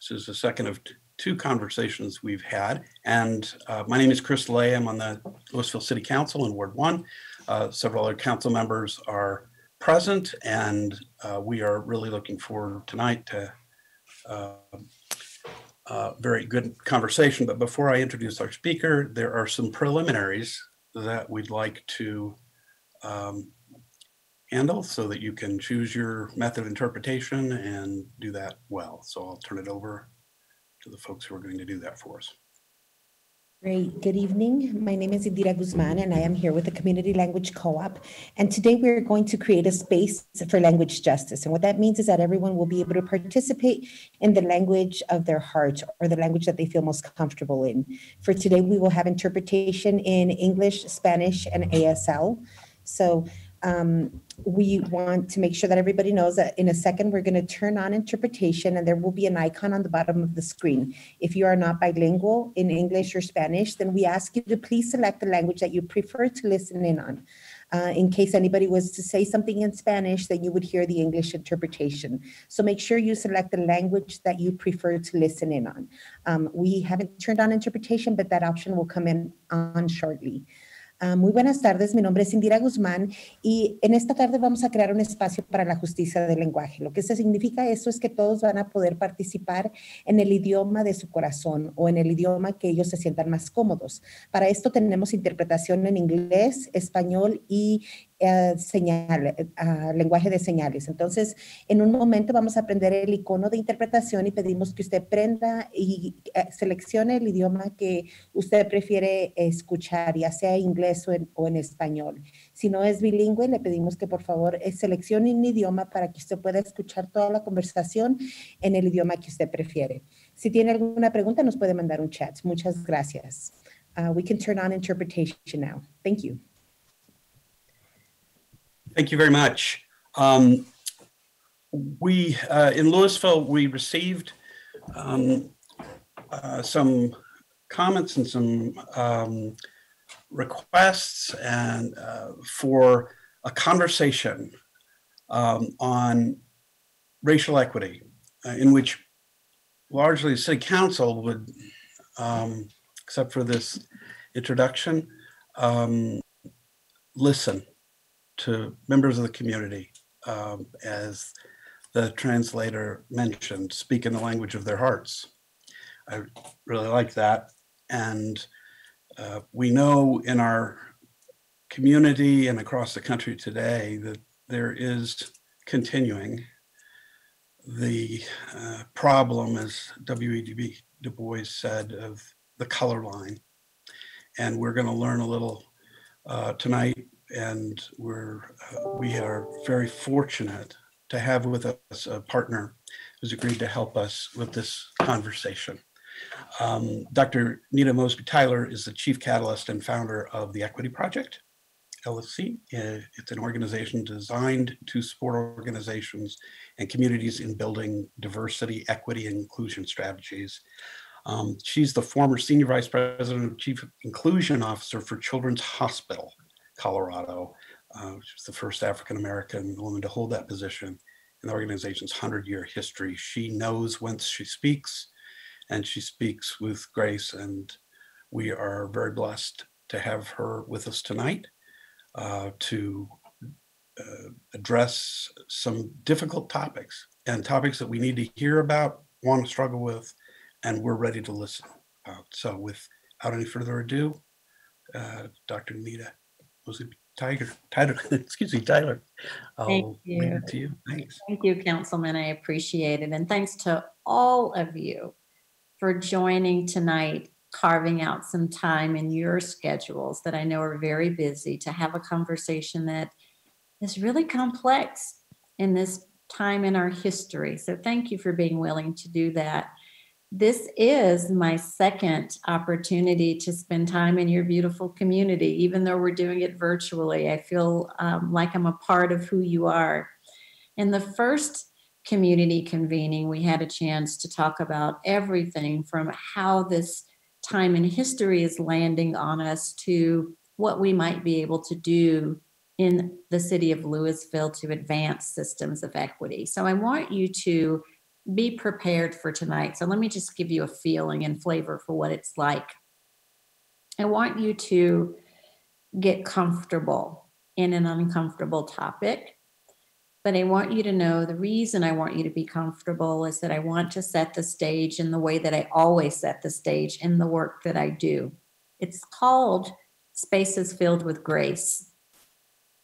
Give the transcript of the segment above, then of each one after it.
This is the second of two conversations we've had. And my name is Chris Lay. I'm on the Louisville City Council in Ward 1. Several other council members are present, and we are really looking forward tonight to very good conversation. But before I introduce our speaker, there are some preliminaries that we'd like to handle so that you can choose your method of interpretation and do that well. So I'll turn it over to the folks who are going to do that for us. Great. Good evening. My name is Indira Guzman, and I am here with the Community Language Co-op. And today we're going to create a space for language justice. And what that means is that everyone will be able to participate in the language of their heart, or the language that they feel most comfortable in. For today, we will have interpretation in English, Spanish, and ASL. So we want to make sure that everybody knows that in a second, we're going to turn on interpretation, and there will be an icon on the bottom of the screen. If you are not bilingual in English or Spanish, then we ask you to please select the language that you prefer to listen in on. In case anybody was to say something in Spanish, then you would hear the English interpretation. So make sure you select the language that you prefer to listen in on. We haven't turned on interpretation, but that option will come on shortly. Muy buenas tardes, mi nombre es Indira Guzmán y en esta tarde vamos a crear un espacio para la justicia del lenguaje. Lo que significa esto es que todos van a poder participar en el idioma de su corazón o en el idioma que ellos se sientan más cómodos. Para esto tenemos interpretación en inglés, español y lenguaje de señales. Entonces, en un momento vamos a prender el icono de interpretación y pedimos que usted prenda y seleccione el idioma que usted prefiere escuchar, ya sea inglés o en español. Si no es bilingüe, le pedimos que por favor seleccione un idioma para que usted pueda escuchar toda la conversación en el idioma que usted prefiere. Si tiene alguna pregunta, nos puede mandar un chat. Muchas gracias. We can turn on interpretation now. Thank you. Thank you very much. We in Louisville, we received some comments and some requests and for a conversation on racial equity, in which largely the City Council would, except for this introduction, listen to members of the community, as the translator mentioned, speak in the language of their hearts. I really like that. And we know in our community and across the country today that there is continuing the problem, as W.E.B. Du Bois said, of the color line. And we're going to learn a little tonight. And we are very fortunate to have with us a partner who's agreed to help us with this conversation. Dr. Nita Mosby Tyler is the chief catalyst and founder of the Equity Project, LLC. It's an organization designed to support organizations and communities in building diversity, equity, and inclusion strategies. She's the former senior vice president and chief inclusion officer for Children's Hospital Colorado. She was the first African-American woman to hold that position in the organization's 100-year history. She knows whence she speaks, and she speaks with grace, and we are very blessed to have her with us tonight to address some difficult topics, and topics that we need to hear about, want to struggle with, and we're ready to listen about. So without any further ado, Dr. Nita Tyler, I'll leave it to you. Thanks. Thank you, Councilman. I appreciate it. And thanks to all of you for joining tonight, carving out some time in your schedules that I know are very busy to have a conversation that is really complex in this time in our history. So thank you for being willing to do that. This is my second opportunity to spend time in your beautiful community. Even though we're doing it virtually, I feel like I'm a part of who you are. In the first community convening, we had a chance to talk about everything from how this time in history is landing on us to what we might be able to do in the city of Louisville to advance systems of equity. So I want you to be prepared for tonight. So let me just give you a feeling and flavor for what it's like. I want you to get comfortable in an uncomfortable topic. But I want you to know the reason I want you to be comfortable is that I want to set the stage in the way that I always set the stage in the work that I do. It's called Spaces Filled with Grace.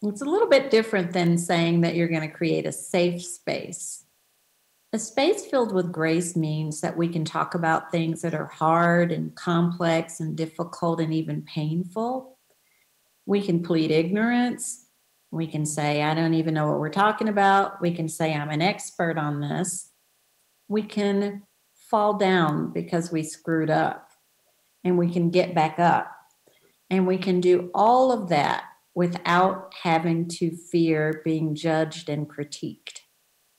It's a little bit different than saying that you're going to create a safe space. A space filled with grace means that we can talk about things that are hard and complex and difficult and even painful. We can plead ignorance. We can say, I don't even know what we're talking about. We can say, I'm an expert on this. We can fall down because we screwed up, and we can get back up. And we can do all of that without having to fear being judged and critiqued.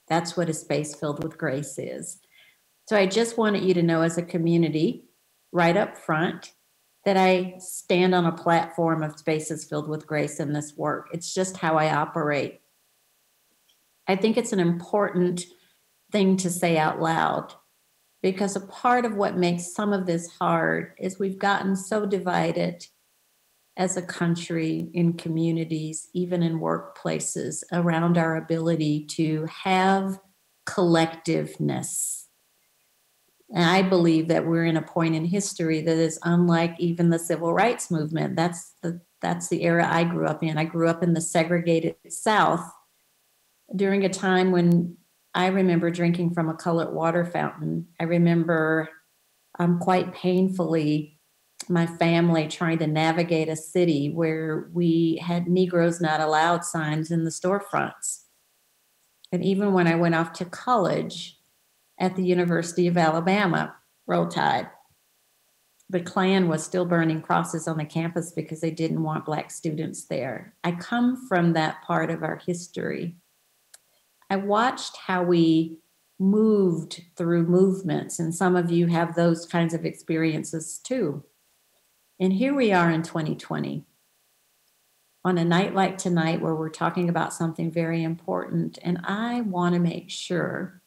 That's what a space filled with grace is. So I just wanted you to know, as a community, right up front, that I stand on a platform of spaces filled with grace in this work. It's just how I operate. I think it's an important thing to say out loud, because a part of what makes some of this hard is we've gotten so divided as a country, in communities, even in workplaces, around our ability to have collectiveness. And I believe that we're in a point in history that is unlike even the civil rights movement. That's the era I grew up in. I grew up in the segregated South during a time when I remember drinking from a colored water fountain. I remember quite painfully my family trying to navigate a city where we had Negroes not allowed signs in the storefronts. And even when I went off to college at the University of Alabama, Roll Tide, the Klan was still burning crosses on the campus because they didn't want Black students there. I come from that part of our history. I watched how we moved through movements, and some of you have those kinds of experiences too. And here we are in 2020, on a night like tonight where we're talking about something very important. And I want to make sure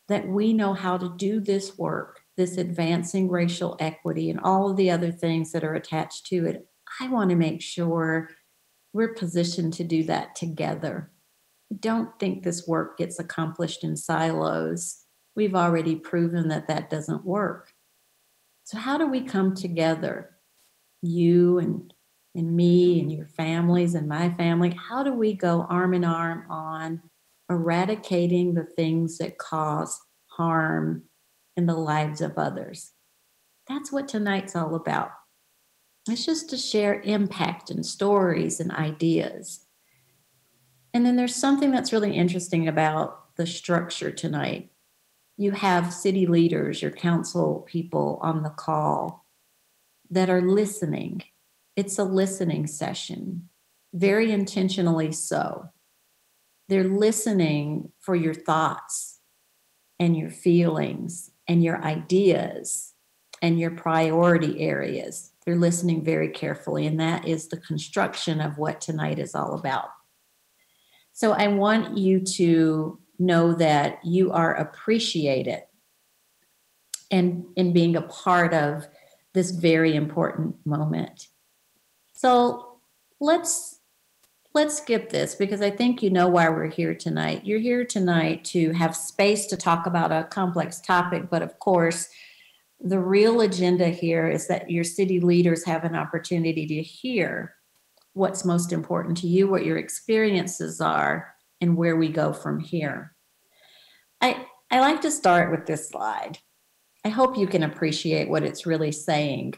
that we know how to do this work, this advancing racial equity and all of the other things that are attached to it. I want to make sure we're positioned to do that together. I don't think this work gets accomplished in silos. We've already proven that that doesn't work. So how do we come together? You and me and your families and my family, how do we go arm in arm on eradicating the things that cause harm in the lives of others? That's what tonight's all about. It's just to share impact and stories and ideas. And then there's something that's really interesting about the structure tonight. You have city leaders, your council people on the call that are listening. It's a listening session, very intentionally so. They're listening for your thoughts and your feelings and your ideas and your priority areas. They're listening very carefully, and that is the construction of what tonight is all about. So I want you to know that you are appreciated and in being a part of this very important moment. So let's skip this, because I think you know why we're here tonight. You're here tonight to have space to talk about a complex topic, but of course, the real agenda here is that your city leaders have an opportunity to hear what's most important to you, what your experiences are, and where we go from here. I like to start with this slide. I hope you can appreciate what it's really saying.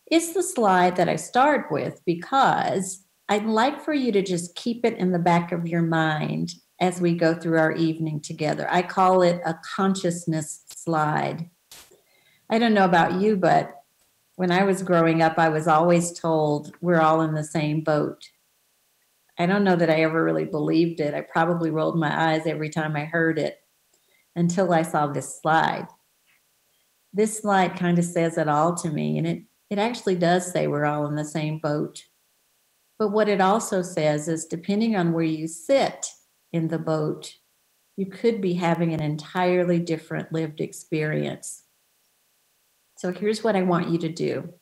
It's the slide that I start with because I'd like for you to just keep it in the back of your mind as we go through our evening together. I call it a consciousness slide. I don't know about you, but when I was growing up, I was always told we're all in the same boat. I don't know that I ever really believed it. I probably rolled my eyes every time I heard it until I saw this slide. This slide kind of says it all to me, and it actually does say we're all in the same boat. But what it also says is, depending on where you sit in the boat, you could be having an entirely different lived experience. So here's what I want you to do.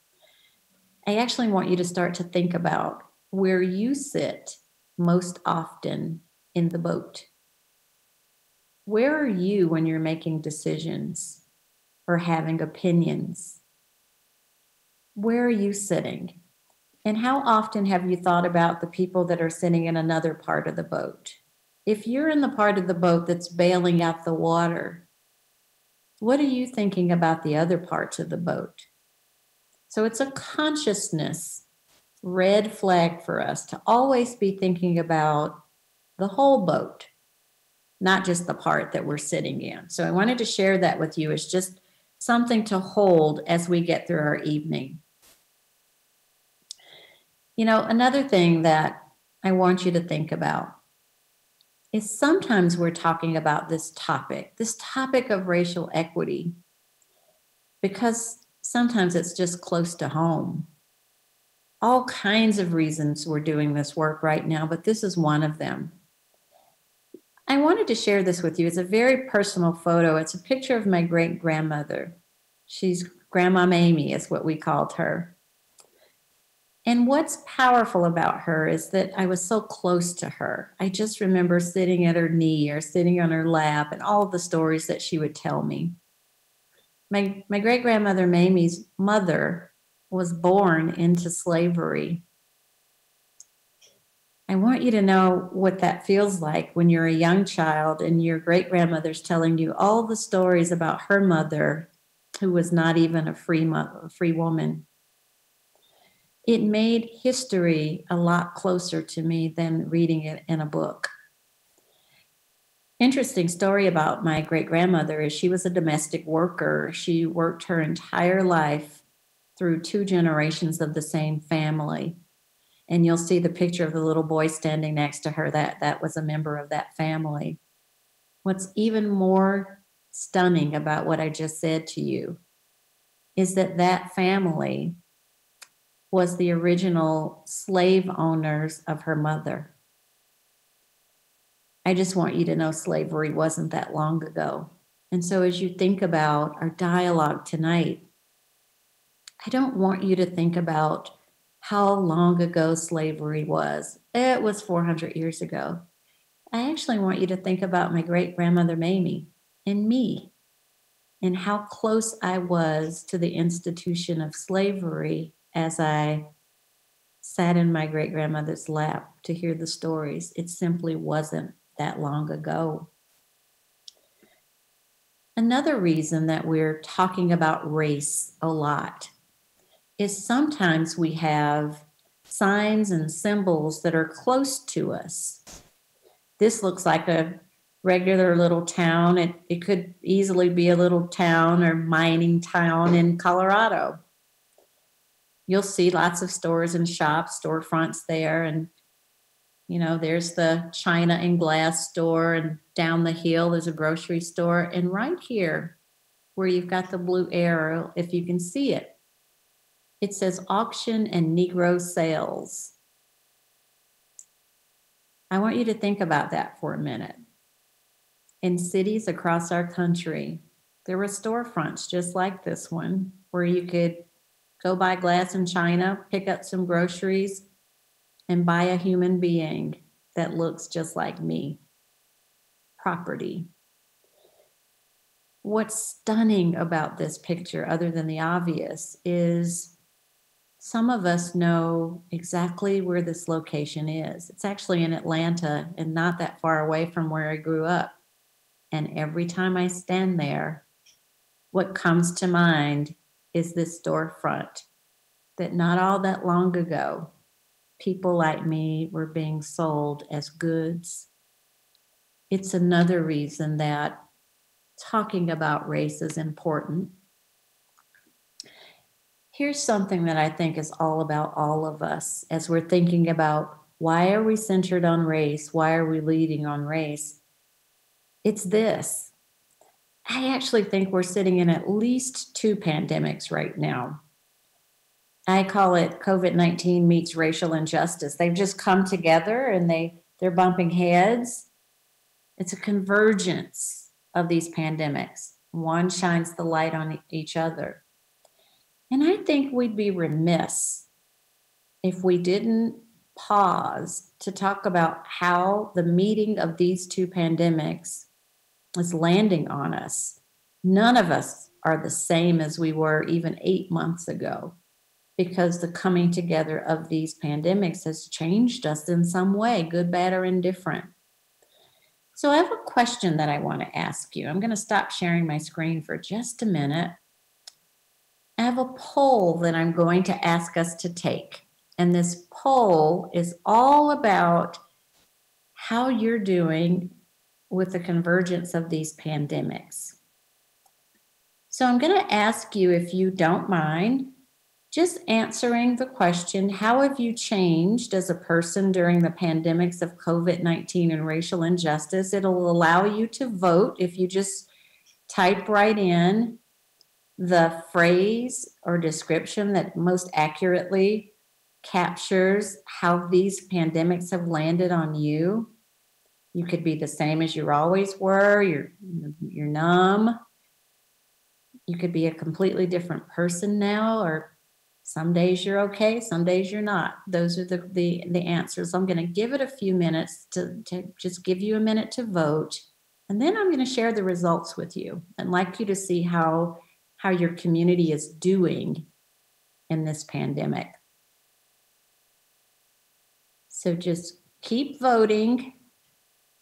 I actually want you to start to think about where you sit most often in the boat. Where are you when you're making decisions or having opinions? Where are you sitting? And how often have you thought about the people that are sitting in another part of the boat? If you're in the part of the boat that's bailing out the water, what are you thinking about the other parts of the boat? So it's a consciousness red flag for us to always be thinking about the whole boat, not just the part that we're sitting in. So I wanted to share that with you as just something to hold as we get through our evening. You know, another thing that I want you to think about is sometimes we're talking about this topic of racial equity, because sometimes it's just close to home. All kinds of reasons we're doing this work right now, but this is one of them. I wanted to share this with you. It's a very personal photo. It's a picture of my great grandmother. She's Grandma Mamie, is what we called her. And what's powerful about her is that I was so close to her. I just remember sitting at her knee or sitting on her lap and all the stories that she would tell me. My great grandmother Mamie's mother was born into slavery. I want you to know what that feels like when you're a young child and your great grandmother's telling you all the stories about her mother, who was not even a free woman. It made history a lot closer to me than reading it in a book. Interesting story about my great grandmother is she was a domestic worker. She worked her entire life through 2 generations of the same family. And you'll see the picture of the little boy standing next to her. That was a member of that family. What's even more stunning about what I just said to you is that that family was the original slave owners of her mother. I just want you to know slavery wasn't that long ago. And so as you think about our dialogue tonight, I don't want you to think about how long ago slavery was. It was 400 years ago. I actually want you to think about my great grandmother Mamie and me and how close I was to the institution of slavery as I sat in my great grandmother's lap to hear the stories. It simply wasn't that long ago. Another reason that we're talking about race a lot is sometimes we have signs and symbols that are close to us. This looks like a regular little town. It could easily be a little town or mining town in Colorado. You'll see lots of stores and shops, storefronts there. And, you know, there's the China and glass store, and down the hill there's a grocery store. And right here, where you've got the blue arrow, if you can see it, it says auction and Negro sales. I want you to think about that for a minute. In cities across our country, there were storefronts just like this one where you could go buy glass and china, pick up some groceries, and buy a human being that looks just like me. Property. What's stunning about this picture, other than the obvious, is some of us know exactly where this location is. It's actually in Atlanta and not that far away from where I grew up. And every time I stand there, what comes to mind is this storefront that not all that long ago, people like me were being sold as goods. It's another reason that talking about race is important. Here's something that I think is all about all of us as we're thinking about why are we centered on race? Why are we leading on race? It's this. I actually think we're sitting in at least 2 pandemics right now. I call it COVID-19 meets racial injustice. They've just come together and they're bumping heads. It's a convergence of these pandemics. One shines the light on each other. And I think we'd be remiss if we didn't pause to talk about how the meeting of these two pandemics is landing on us. None of us are the same as we were even 8 months ago, because the coming together of these pandemics has changed us in some way, good, bad, or indifferent. So I have a question that I want to ask you. I'm going to stop sharing my screen for just a minute. I have a poll that I'm going to ask us to take. And this poll is all about how you're doing with the convergence of these pandemics. So I'm going to ask you, if you don't mind, just answering the question, how have you changed as a person during the pandemics of COVID-19 and racial injustice? It'll allow you to vote if you just type right in the phrase or description that most accurately captures how these pandemics have landed on you. You could be the same as you always were, you're numb. You could be a completely different person now, or some days you're okay, some days you're not. Those are the answers. I'm going to give it a few minutes to just give you a minute to vote. And then I'm going to share the results with you. I'd like you to see how your community is doing in this pandemic. So just keep voting.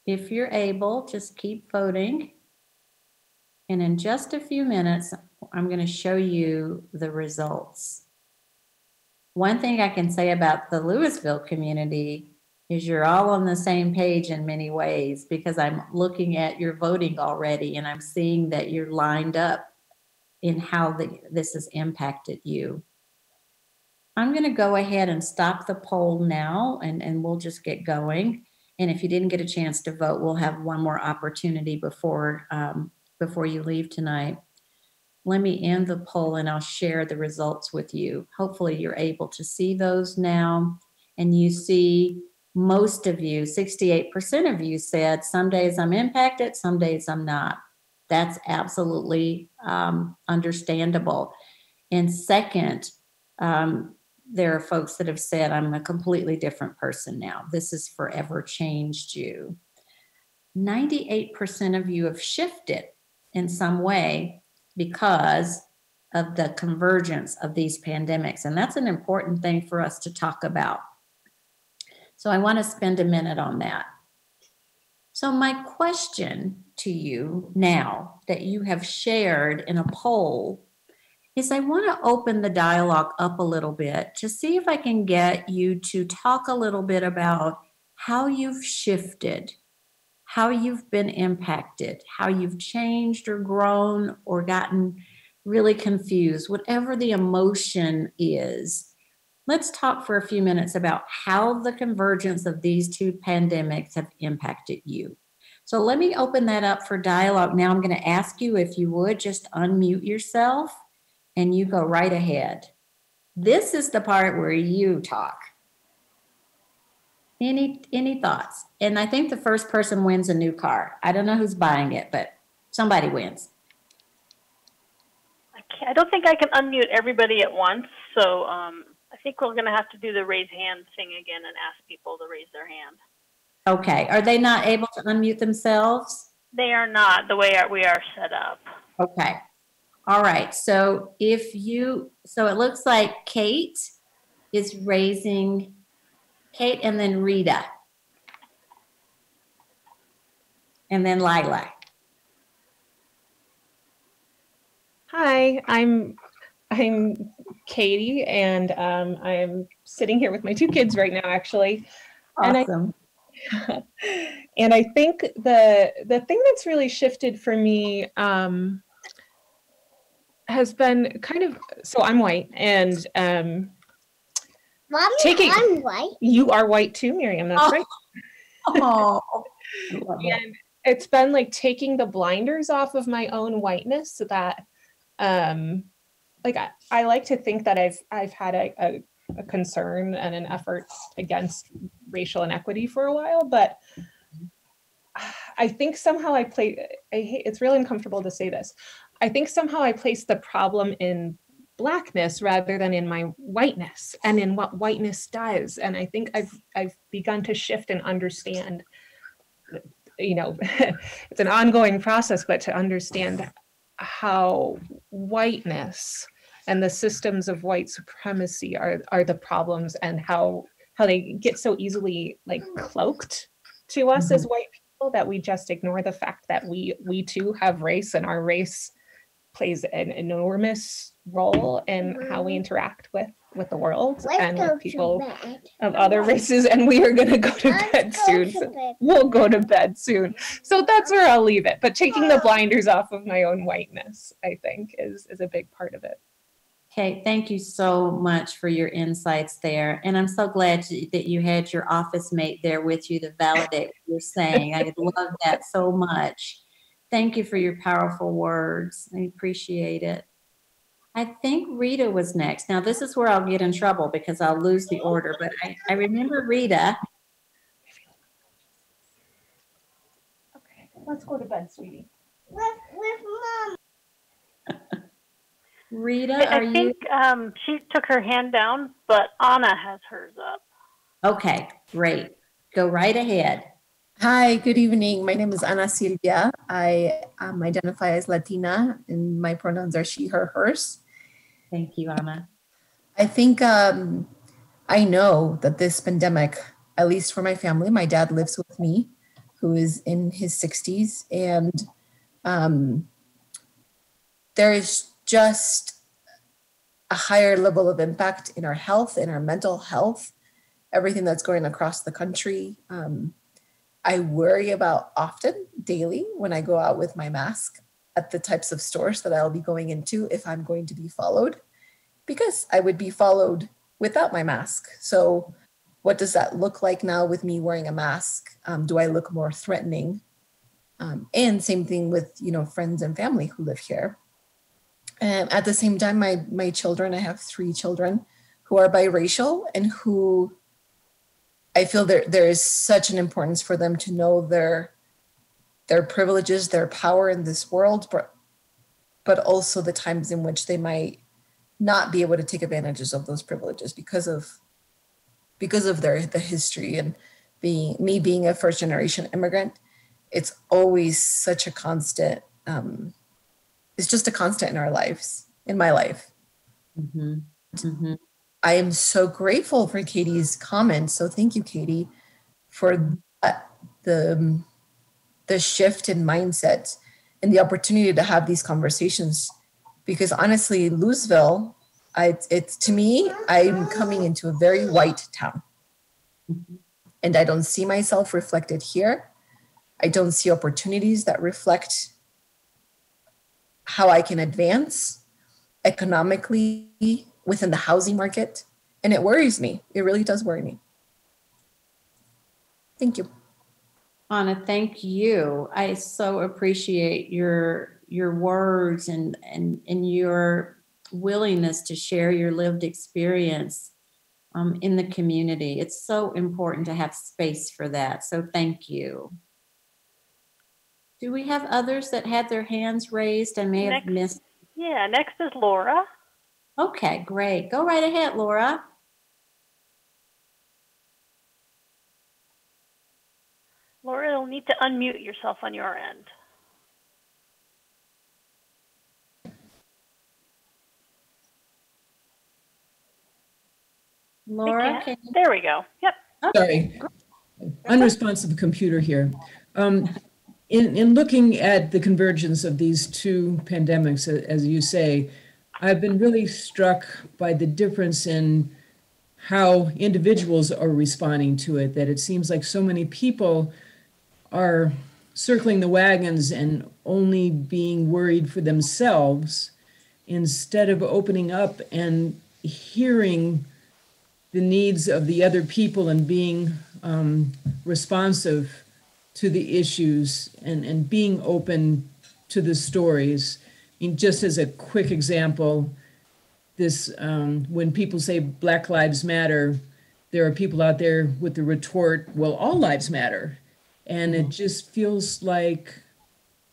If you're able, just keep voting. And in just a few minutes, I'm going to show you the results. One thing I can say about the Louisville community is you're all on the same page in many ways, because I'm looking at your voting already and I'm seeing that you're lined up in how this has impacted you. I'm going to go ahead and stop the poll now, and we'll just get going. And if you didn't get a chance to vote, we'll have one more opportunity before you leave tonight. Let me end the poll and I'll share the results with you. Hopefully you're able to see those now. And you see, most of you, 68% of you said, some days I'm impacted, some days I'm not. That's absolutely understandable. And second, there are folks that have said, I'm a completely different person now. This has forever changed you. 98% of you have shifted in some way because of the convergence of these pandemics. And that's an important thing for us to talk about. So I want to spend a minute on that. So my question to you now that you have shared in a poll is, I want to open the dialogue up a little bit to see if I can get you to talk a little bit about how you've shifted, how you've been impacted, how you've changed or grown or gotten really confused, whatever the emotion is. Let's talk for a few minutes about how the convergence of these two pandemics have impacted you. So let me open that up for dialogue. Now I'm going to ask you, if you would, just unmute yourself and you go right ahead. This is the part where you talk. Any thoughts? And I think the first person wins a new car. I don't know who's buying it, but somebody wins. I don't think I can unmute everybody at once, so I think we're going to have to do the raise hand thing again and ask people to raise their hand. Okay. Are they not able to unmute themselves? They are not, the way we are set up. Okay. All right. So so it looks like Kate is raising, Kate and then Rita. And then Lila. Hi, I'm Katie, and I'm sitting here with my two kids right now, actually. Awesome. And I think the thing that's really shifted for me has been kind of, so I'm white, and Mommy, I'm white. You are white too, Miriam. That's right. Oh, And it's been like taking the blinders off of my own whiteness, so that like I like to think that I've had a concern and an effort against racial inequity for a while, but I think somehow it's really uncomfortable to say this. I think somehow I place the problem in Blackness rather than in my whiteness and in what whiteness does. And I think I've begun to shift and understand, it's an ongoing process, but to understand how whiteness and the systems of white supremacy are the problems, and how they get so easily like cloaked to us as white people that we just ignore the fact that we too have race, and our race plays an enormous role in how we interact with the world and with people of other races. And we are going to go to bed soon. We'll go to bed soon. So that's where I'll leave it. But taking the blinders off of my own whiteness, I think, is a big part of it. Okay, thank you so much for your insights there. And I'm so glad that you had your office mate there with you to validate what you're saying. I love that so much. Thank you for your powerful words. I appreciate it. I think Rita was next. Now, this is where I'll get in trouble because I'll lose the order, but I remember Rita. Okay, let's go to bed, sweetie. With Mom. Rita, I think she took her hand down, but Anna has hers up. Okay, great. Go right ahead. Hi, good evening. My name is Ana Silvia. I identify as Latina, and my pronouns are she, her, hers. Thank you, Ana. I think I know that this pandemic, at least for my family, my dad lives with me, who is in his 60s, and there is just a higher level of impact in our health, in our mental health, everything that's going across the country. I worry about often, daily, when I go out with my mask at the types of stores that I'll be going into if I'm going to be followed, because I would be followed without my mask. So what does that look like now with me wearing a mask? Do I look more threatening? And same thing with, friends and family who live here. And at the same time, my children, I have 3 children who are biracial and who I feel there is such an importance for them to know their privileges, their power in this world, but also the times in which they might not be able to take advantages of those privileges because of the history. And me being a first generation immigrant, it's always such a constant. It's just a constant in our lives, in my life. Mm-hmm. Mm-hmm. I am so grateful for Katie's comments. So thank you, Katie, for the shift in mindset and the opportunity to have these conversations. Because honestly, Louisville, it's to me, I'm coming into a very white town. Mm-hmm. And I don't see myself reflected here. I don't see opportunities that reflect how I can advance economically within the housing market. And it worries me. It really does worry me. Thank you. Anna, thank you. I so appreciate your words and your willingness to share your lived experience in the community. It's so important to have space for that. So thank you. Do we have others that had their hands raised? I may have missed. Yeah, next is Laura. Okay, great. Go right ahead, Laura. Laura, you'll need to unmute yourself on your end. Laura, there we go. Yep. Okay. Sorry, unresponsive computer here. In looking at the convergence of these 2 pandemics, as you say, I've been really struck by the difference in how individuals are responding to it, that it seems like so many people are circling the wagons and only being worried for themselves instead of opening up and hearing the needs of the other people and being responsive to the issues and being open to the stories. And just as a quick example, this when people say Black Lives Matter, there are people out there with the retort, well, all lives matter. And it just feels like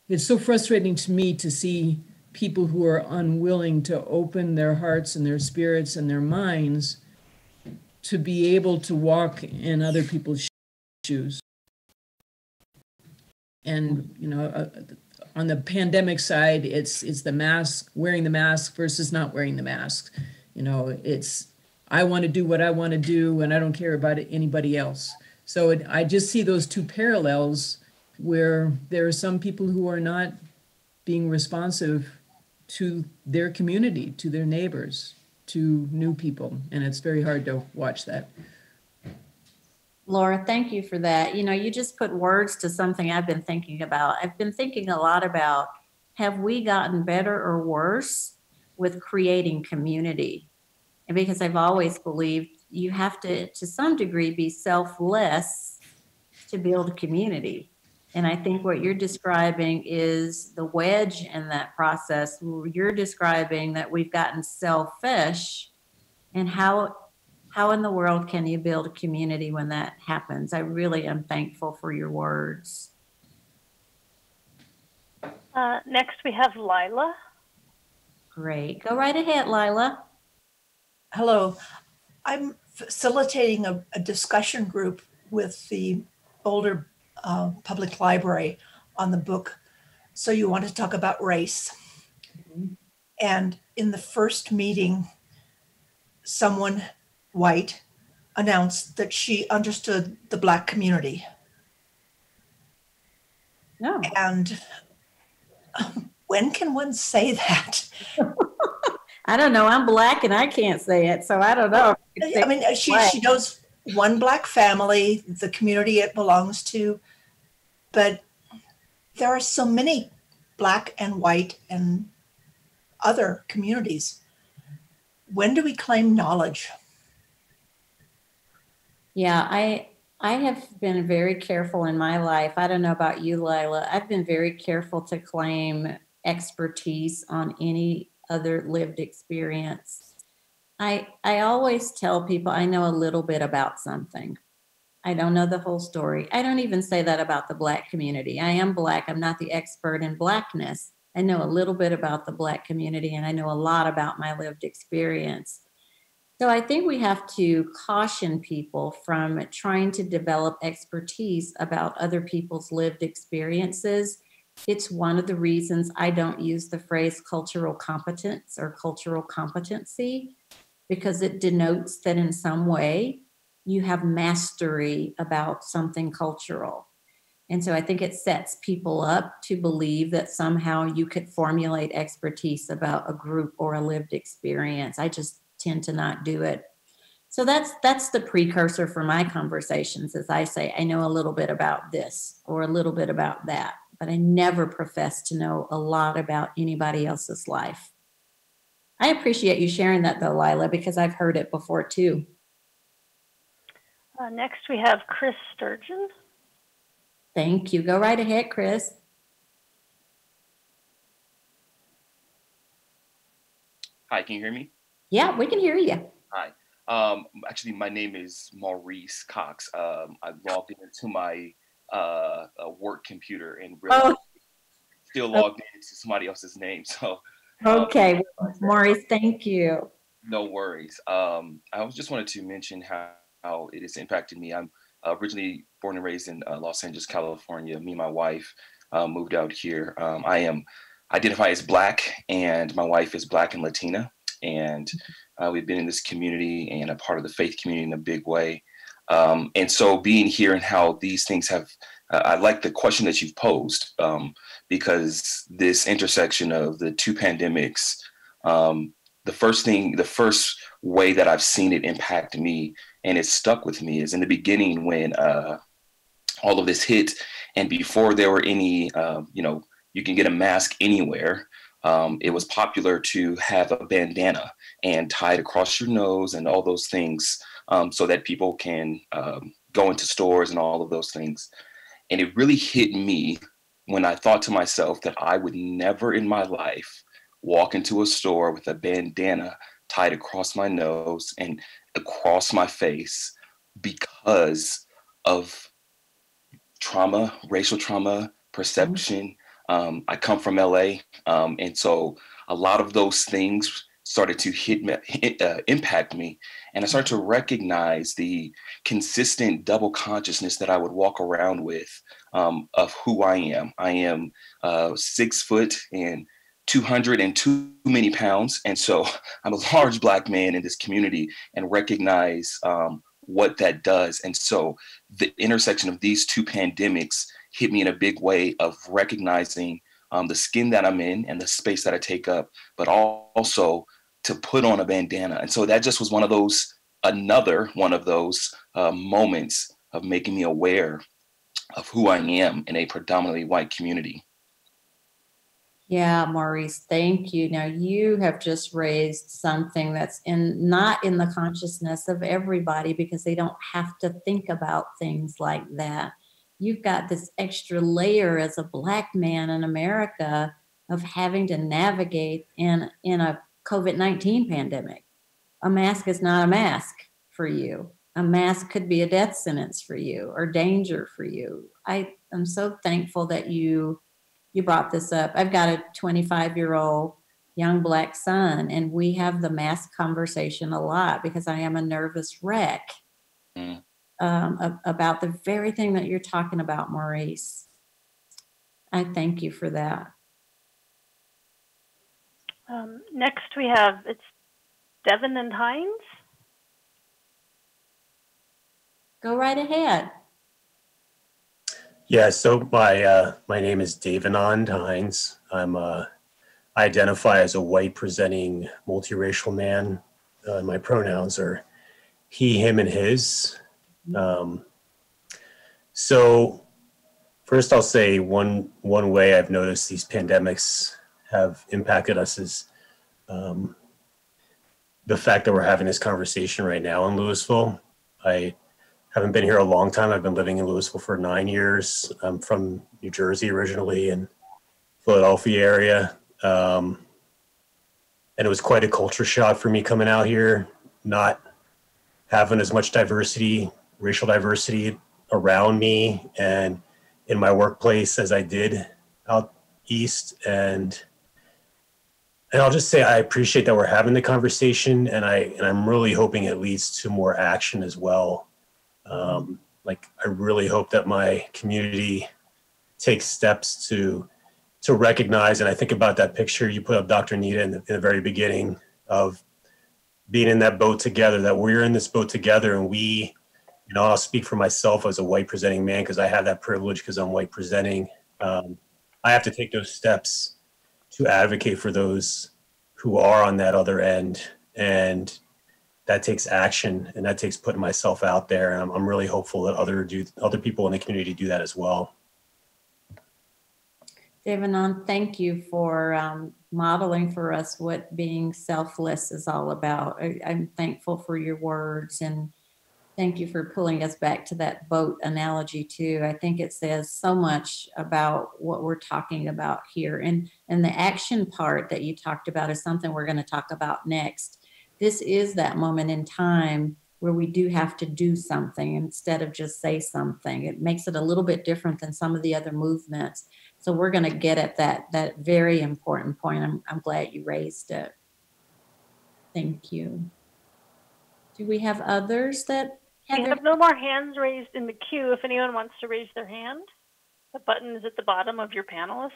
it's so frustrating to me to see people who are unwilling to open their hearts and their spirits and their minds to be able to walk in other people's shoes. And, you know, on the pandemic side, it's the mask, wearing the mask versus not wearing the mask. You know, it's, I want to do what I want to do and I don't care about anybody else. So I just see those two parallels where there are some people who are not being responsive to their community, to their neighbors, to new people. And it's very hard to watch that. Laura, thank you for that. You know, you just put words to something I've been thinking about. I've been thinking a lot about, have we gotten better or worse with creating community? And because I've always believed you have to some degree, be selfless to build community. And I think what you're describing is the wedge in that process. You're describing that we've gotten selfish, and how in the world can you build a community when that happens? I really am thankful for your words. Next, we have Lila. Great. Go right ahead, Lila. Hello. I'm facilitating a discussion group with the Boulder Public Library on the book So You Want to Talk About Race. Mm-hmm. And in the first meeting, someone white announced that she understood the Black community. No. And when can one say that? I don't know. I'm Black and I can't say it, so I don't know. I mean, she knows one Black family, the community it belongs to, but there are so many Black and white and other communities. When do we claim knowledge? Yeah, I have been very careful in my life. I don't know about you, Lila. I've been very careful to claim expertise on any other lived experience. I always tell people I know a little bit about something. I don't know the whole story. I don't even say that about the Black community. I am Black. I'm not the expert in Blackness. I know a little bit about the Black community, and I know a lot about my lived experience. So I think we have to caution people from trying to develop expertise about other people's lived experiences. It's one of the reasons I don't use the phrase cultural competence or cultural competency, because it denotes that in some way you have mastery about something cultural. And so I think it sets people up to believe that somehow you could formulate expertise about a group or a lived experience. I just tend to not do it. So that's the precursor for my conversations, as I say, I know a little bit about this or a little bit about that, but I never profess to know a lot about anybody else's life. I appreciate you sharing that though, Lila, because I've heard it before too. Next, we have Chris Sturgeon. Thank you. Go right ahead, Chris. Hi, can you hear me? Yeah, we can hear you. Hi. Actually, my name is Maurice Cox. I logged into my work computer and realized still logged into somebody else's name. So. Okay, Maurice, thank you. No worries. I just wanted to mention how it has impacted me. I'm originally born and raised in Los Angeles, California. Me and my wife moved out here. I identify as Black, and my wife is Black and Latina. And we've been in this community and a part of the faith community in a big way. And so being here and how these things have, I like the question that you've posed, because this intersection of the two pandemics, the first way that I've seen it impact me and it stuck with me is in the beginning when all of this hit, and before there were any, you can get a mask anywhere. It was popular to have a bandana and tie it across your nose and all those things, so that people can go into stores and all of those things. And it really hit me when I thought to myself that I would never in my life walk into a store with a bandana tied across my nose and across my face because of trauma, racial trauma, perception. I come from LA, and so a lot of those things started to impact me. And I started to recognize the consistent double consciousness that I would walk around with of who I am. I am 6 foot and 202 many pounds. And so I'm a large Black man in this community, and recognize what that does. And so the intersection of these two pandemics hit me in a big way of recognizing the skin that I'm in and the space that I take up, but also to put on a bandana. And so that just was another one of those moments of making me aware of who I am in a predominantly white community. Yeah, Maurice, thank you. Now you have just raised something that's not in the consciousness of everybody, because they don't have to think about things like that. You've got this extra layer as a Black man in America of having to navigate in a COVID-19 pandemic. A mask is not a mask for you. A mask could be a death sentence for you or danger for you. I'm so thankful that you brought this up. I've got a 25-year-old young Black son, and we have the mask conversation a lot because I am a nervous wreck about the very thing that you're talking about, Maurice. I thank you for that. Next we have, it's Devin and Hines. Go right ahead. Yeah, so my name is Davenond Hines. I identify as a white presenting multiracial man. My pronouns are he, him, and his. So first I'll say one way I've noticed these pandemics have impacted us is the fact that we're having this conversation right now in Louisville. I haven't been here a long time. I've been living in Louisville for 9 years. I'm from New Jersey originally, in Philadelphia area. And it was quite a culture shock for me coming out here, not having as much diversity, racial diversity around me and in my workplace as I did out east. And I'll just say I appreciate that we're having the conversation, and I'm really hoping it leads to more action as well. I really hope that my community takes steps to recognize, and I think about that picture you put up, Dr. Nita, in the very beginning, of being in that boat together, that we're in this boat together, and we, I'll speak for myself as a white presenting man because I have that privilege because I'm white presenting. I have to take those steps to advocate for those who are on that other end, and that takes action, and that takes putting myself out there. And I'm really hopeful that other people in the community do that as well. Devanon, thank you for modeling for us what being selfless is all about. I'm thankful for your words, and thank you for pulling us back to that boat analogy too. I think it says so much about what we're talking about here. And the action part that you talked about is something we're going to talk about next. This is that moment in time where we do have to do something instead of just say something. It makes it a little bit different than some of the other movements. So we're going to get at that very important point. I'm glad you raised it. Thank you. Do we have others that We have no more hands raised in the queue. If anyone wants to raise their hand, the button is at the bottom of your panelist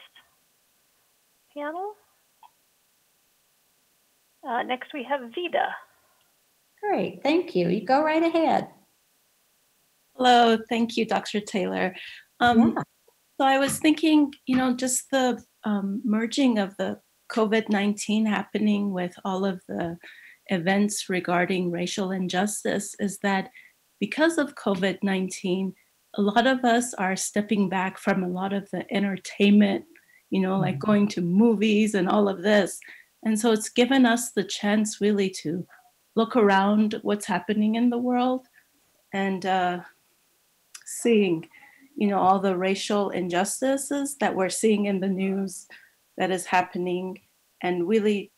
panel. Next we have Vita. Great, thank you. You go right ahead. Hello, thank you, Dr. Taylor. So I was thinking, just the merging of the COVID-19 happening with all of the events regarding racial injustice is that because of COVID-19, a lot of us are stepping back from a lot of the entertainment, like going to movies and all of this. And so it's given us the chance really to look around what's happening in the world and seeing, all the racial injustices that we're seeing in the news that is happening, and really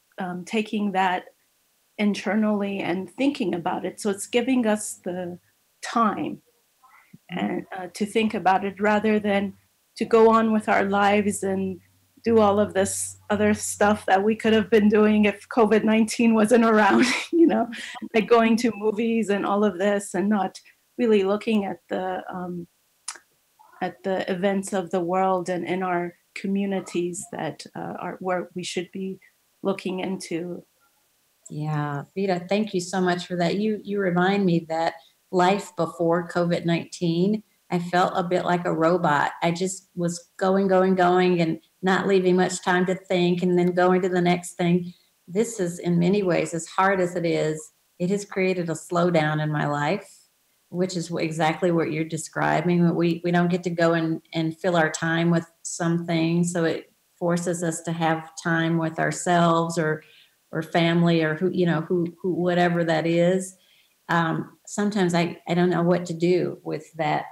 taking that internally and thinking about it. So it's giving us the time and to think about it rather than to go on with our lives and do all of this other stuff that we could have been doing if COVID-19 wasn't around, you know, like going to movies and all of this, and not really looking at the events of the world and in our communities that are where we should be looking into. Yeah, Vita, thank you so much for that. You remind me that life before COVID-19, I felt a bit like a robot. I just was going, and not leaving much time to think, and then going to the next thing. This is, in many ways, as hard as it has created a slowdown in my life, which is exactly what you're describing. We don't get to go and fill our time with some things, so it forces us to have time with ourselves or family, or who whatever that is. Sometimes I don't know what to do with that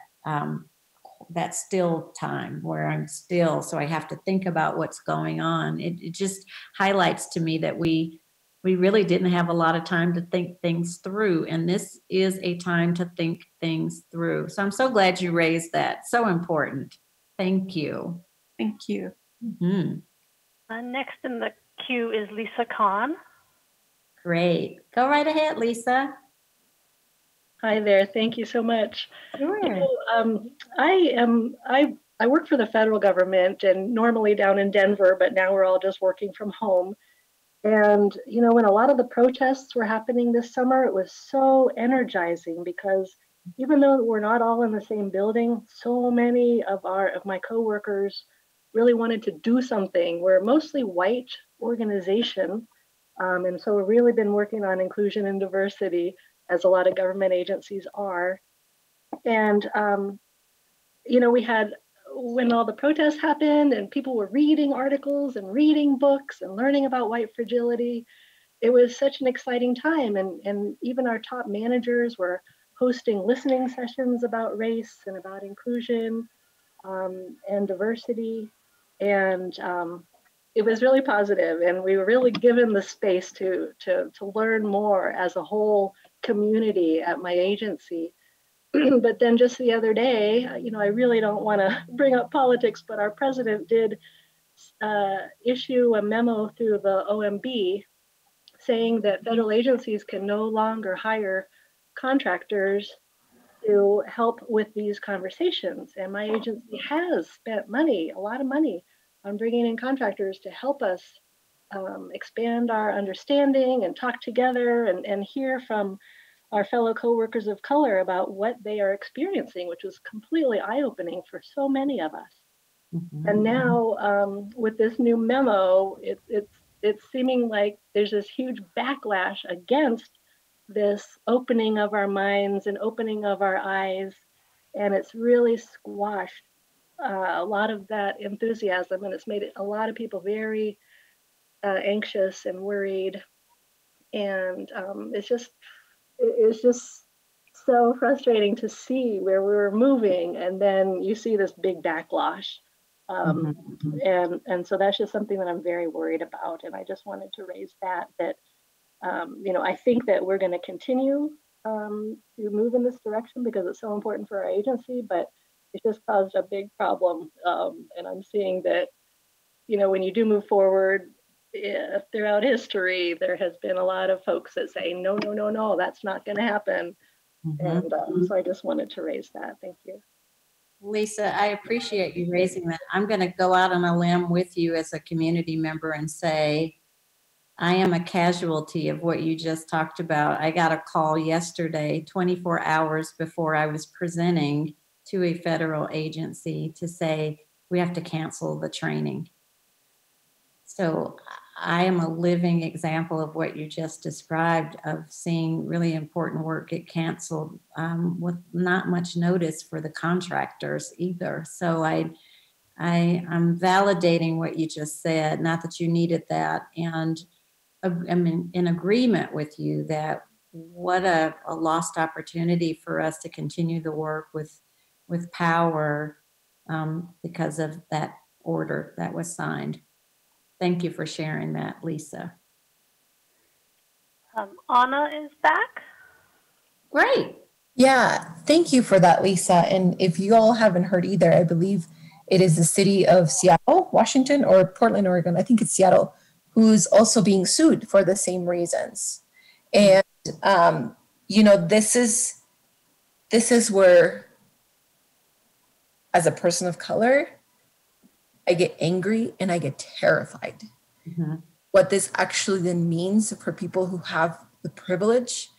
still time where I'm still, so I have to think about what's going on. It just highlights to me that we really didn't have a lot of time to think things through, and this is a time to think things through. So I'm so glad you raised that. So important. Thank you. Thank you. Mm-hmm. Next in the queue is Lisa Kahn. Great. Go right ahead, Lisa. Hi there. Thank you so much. Sure. I work for the federal government, and normally down in Denver, but now we're all just working from home. And when a lot of the protests were happening this summer, it was so energizing, because even though we're not all in the same building, so many of my coworkers really wanted to do something. We're a mostly white organization, and so we've really been working on inclusion and diversity, as a lot of government agencies are. And we had, when all the protests happened and people were reading articles and reading books and learning about white fragility, it was such an exciting time. And even our top managers were hosting listening sessions about race and about inclusion and diversity. And it was really positive, and we were really given the space to learn more as a whole community at my agency. But then just the other day, I really don't want to bring up politics, but our president did issue a memo through the OMB saying that federal agencies can no longer hire contractors to help with these conversations. And my agency has spent money, a lot of money, on bringing in contractors to help us expand our understanding and talk together and hear from our fellow coworkers of color about what they are experiencing, which was completely eye-opening for so many of us. Mm-hmm. And now with this new memo, it's seeming like there's this huge backlash against this opening of our minds and opening of our eyes, and it's really squashed a lot of that enthusiasm, and it's made a lot of people very anxious and worried. And it's just so frustrating to see where we're moving, and then you see this big backlash. And so that's just something that I'm very worried about, and I just wanted to raise that I think that we're going to continue to move in this direction because it's so important for our agency, but it just caused a big problem. And I'm seeing that, when you do move forward throughout history, there has been a lot of folks that say, no, that's not going to happen. Mm-hmm. And so I just wanted to raise that. Thank you. Lisa, I appreciate you raising that. I'm going to go out on a limb with you as a community member and say, I am a casualty of what you just talked about. I got a call yesterday, 24 hours before I was presenting to a federal agency, to say, we have to cancel the training. So I am a living example of what you just described, of seeing really important work get canceled with not much notice for the contractors either. So I'm validating what you just said, not that you needed that. And I'm in agreement with you that what a lost opportunity for us to continue the work with power because of that order that was signed. Thank you for sharing that, Lisa. Anna is back. Great. Yeah, thank you for that, Lisa. And if you all haven't heard either, I believe it is the city of Seattle, Washington, or Portland, Oregon. I think it's Seattle, who's also being sued for the same reasons. And you know, this is where, as a person of color, I get angry and I get terrified. Mhm. What this actually then means for people who have the privilege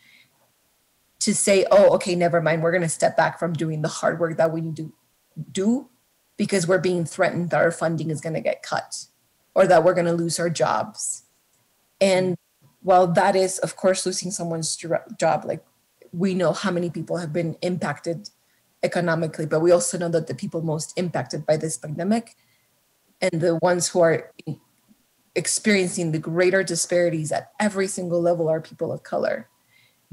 to say, oh, okay, never mind, we're going to step back from doing the hard work that we need to do because we're being threatened that our funding is going to get cut or that we're going to lose our jobs. And while that is, of course, losing someone's job, like we know how many people have been impacted economically, but we also know that the people most impacted by this pandemic and the ones who are experiencing the greater disparities at every single level are people of color.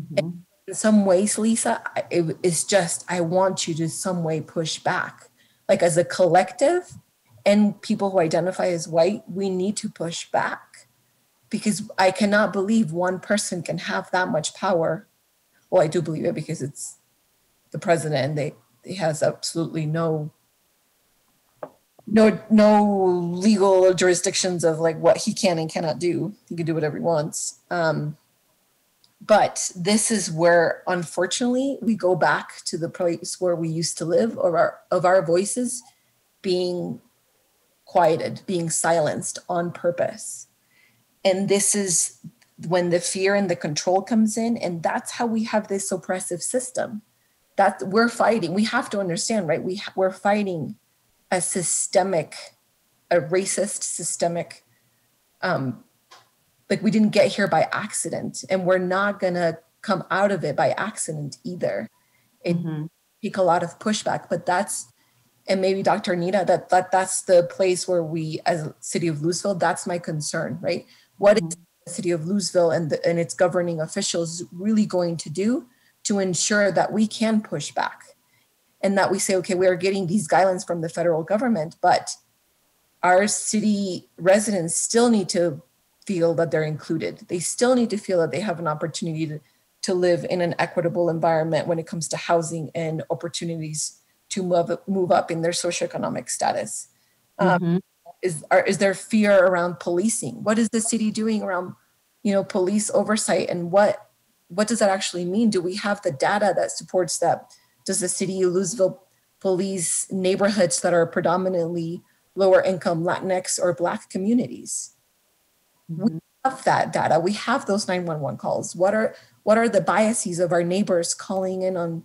Mhm. In some ways, Lisa, it's just, I want you to some way push back. Like as a collective and people who identify as white, we need to push back because I cannot believe one person can have that much power. Well, I do believe it because it's the president and they has absolutely no legal jurisdictions of like what he can and cannot do. He can do whatever he wants. But this is where, unfortunately, we go back to the place where we used to live, of our voices being quieted, being silenced on purpose. And this is when the fear and the control comes in, and that's how we have this oppressive system that we're fighting. We have to understand, right? We're fighting a racist systemic, like we didn't get here by accident, and we're not gonna come out of it by accident either. It take a lot of pushback, but and maybe Dr. Anita, that's the place where we, as a city of Louisville, that's my concern, right? What is the city of Louisville and its governing officials really going to do to ensure that we can push back and that we say, okay, we are getting these guidelines from the federal government, but our city residents still need to feel that they're included. They still need to feel that they have an opportunity to live in an equitable environment when it comes to housing and opportunities to move up in their socioeconomic status. Is there fear around policing? What is the city doing around, police oversight, and what does that actually mean? Do we have the data that supports that? Does the city of Louisville police neighborhoods that are predominantly lower income Latinx or Black communities? We have that data. We have those 911 calls. What are the biases of our neighbors calling in on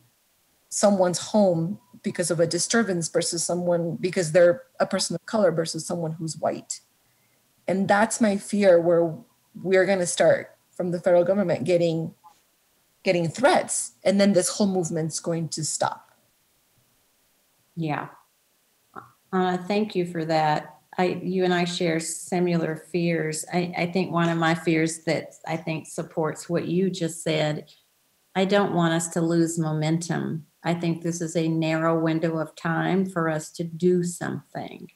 someone's home because of a disturbance versus someone because they're a person of color versus someone who's white? And that's my fear, where we're going to start from the federal government getting threats, and then this whole movement's going to stop. Yeah. Thank you for that. You and I share similar fears. I think one of my fears that I think supports what you just said, I don't want us to lose momentum. I think this is a narrow window of time for us to do something.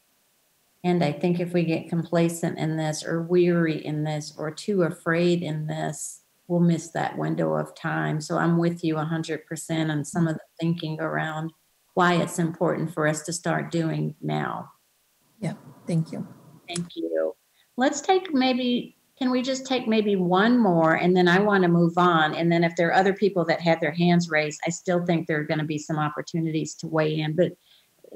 And I think if we get complacent in this or weary in this or too afraid in this, we'll miss that window of time. So I'm with you 100% on some of the thinking around why it's important for us to start doing now. Yeah, thank you. Thank you. Can we just take maybe one more, and then I want to move on. And then if there are other people that have their hands raised, I still think there are going to be some opportunities to weigh in. But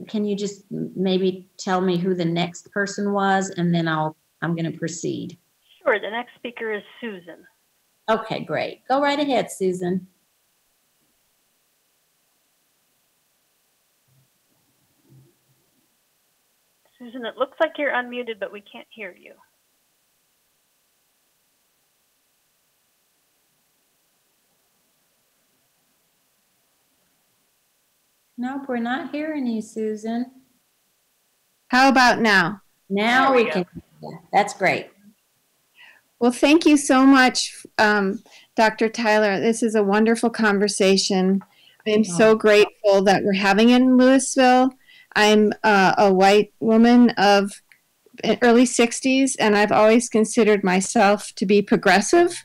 can you just maybe tell me who the next person was, and then I'm going to proceed. Sure. The next speaker is Susan. Okay, great. Go right ahead, Susan. Susan, it looks like you're unmuted, but we can't hear you. Nope, we're not hearing you, Susan. How about now? Now we can. That's great. Well, thank you so much, Dr. Taylor. This is a wonderful conversation. I am so grateful that we're having it in Louisville. I'm a white woman of early 60s, and I've always considered myself to be progressive.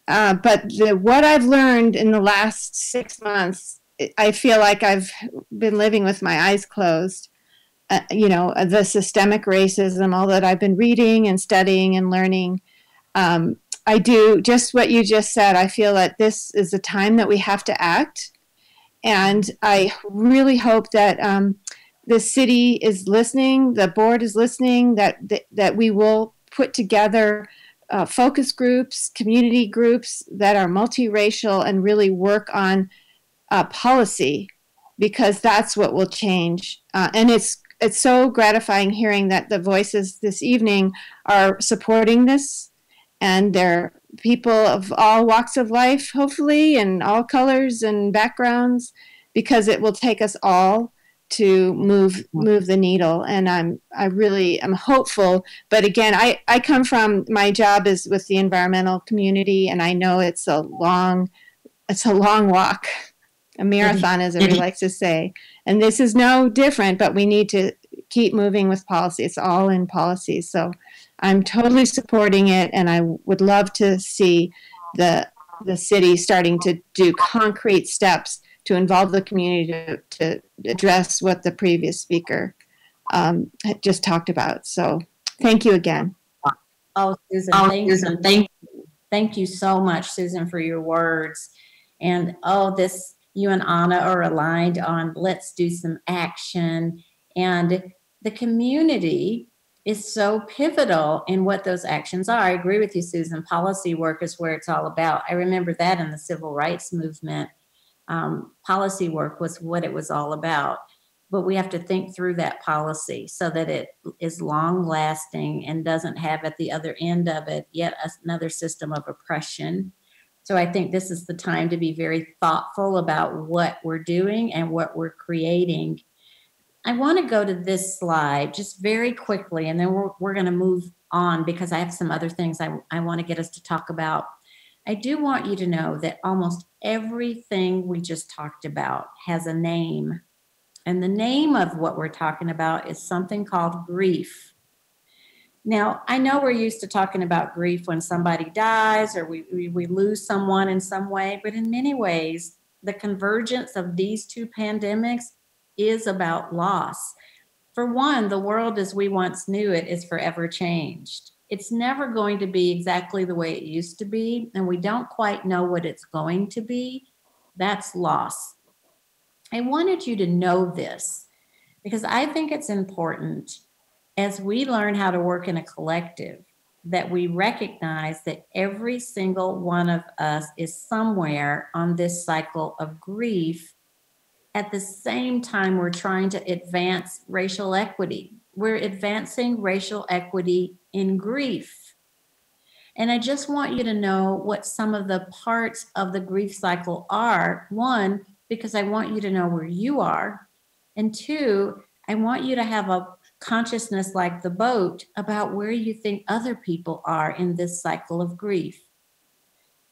what I've learned in the last 6 months, I feel like I've been living with my eyes closed. The systemic racism, all that I've been reading and studying and learning. I do just what you just said. I feel that this is a time that we have to act. And I really hope that the city is listening, the board is listening, that we will put together focus groups, community groups that are multiracial and really work on policy, because that's what will change. And it's so gratifying hearing that the voices this evening are supporting this, and they're people of all walks of life, hopefully, and all colors and backgrounds, because it will take us all to move the needle. And I really am hopeful. But again, I come from, my job is with the environmental community, and I know it's a long walk, a marathon, as everybody likes to say. And this is no different, but we need to keep moving with policy. It's all in policy. So I'm totally supporting it, and I would love to see the city starting to do concrete steps to involve the community to address what the previous speaker had just talked about. So thank you again. Oh, Susan, thank you so much, Susan, for your words. And you and Anna are aligned on let's do some action. And the community is so pivotal in what those actions are. I agree with you, Susan. Policy work is where it's all about. I remember that in the civil rights movement. Policy work was what it was all about. But we have to think through that policy so that it is long lasting and doesn't have at the other end of it yet another system of oppression. So I think this is the time to be very thoughtful about what we're doing and what we're creating. I want to go to this slide just very quickly, and then we're going to move on because I have some other things I want to get us to talk about. I do want you to know that almost everything we just talked about has a name. And the name of what we're talking about is something called grief. Now, I know we're used to talking about grief when somebody dies or we lose someone in some way, but in many ways, the convergence of these two pandemics is about loss. For one, the world as we once knew it is forever changed. It's never going to be exactly the way it used to be, and we don't quite know what it's going to be. That's loss. I wanted you to know this because I think it's important as we learn how to work in a collective that we recognize that every single one of us is somewhere on this cycle of grief. At the same time, we're trying to advance racial equity. We're advancing racial equity in grief. And I just want you to know what some of the parts of the grief cycle are. One, because I want you to know where you are. And two, I want you to have a consciousness like the boat about where you think other people are in this cycle of grief.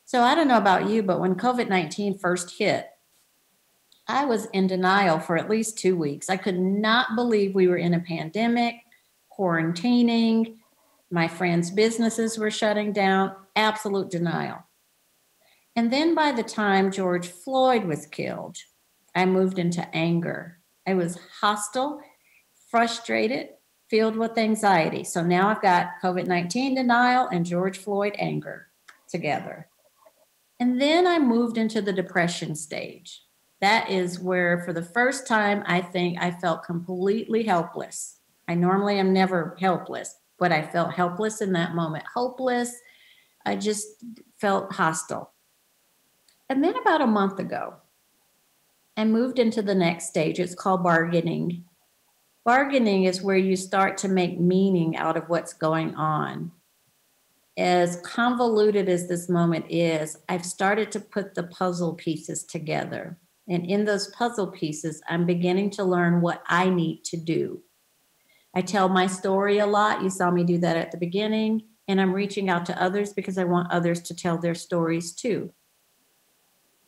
So I don't know about you, but when COVID-19 first hit, I was in denial for at least 2 weeks. I could not believe we were in a pandemic, quarantining, my friends' businesses were shutting down, absolute denial. And then by the time George Floyd was killed, I moved into anger. I was hostile, frustrated, filled with anxiety. So now I've got COVID-19 denial and George Floyd anger together. And then I moved into the depression stage. That is where, for the first time, I think I felt completely helpless. I normally am never helpless, but I felt helpless in that moment. Hopeless. I just felt hostile. And then about a month ago, I moved into the next stage. It's called bargaining. Bargaining is where you start to make meaning out of what's going on. As convoluted as this moment is, I've started to put the puzzle pieces together. And in those puzzle pieces, I'm beginning to learn what I need to do. I tell my story a lot. You saw me do that at the beginning. And I'm reaching out to others because I want others to tell their stories too.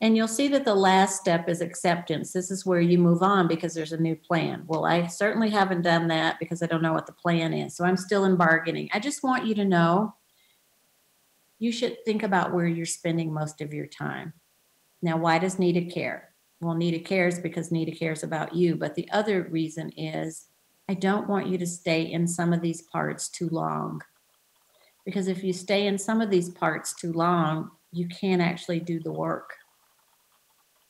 And you'll see that the last step is acceptance. This is where you move on because there's a new plan. Well, I certainly haven't done that because I don't know what the plan is. So I'm still in bargaining. I just want you to know you should think about where you're spending most of your time. Now, why does NEDA care? Well, NEDA cares because NEDA cares about you. But the other reason is I don't want you to stay in some of these parts too long. Because if you stay in some of these parts too long, you can't actually do the work.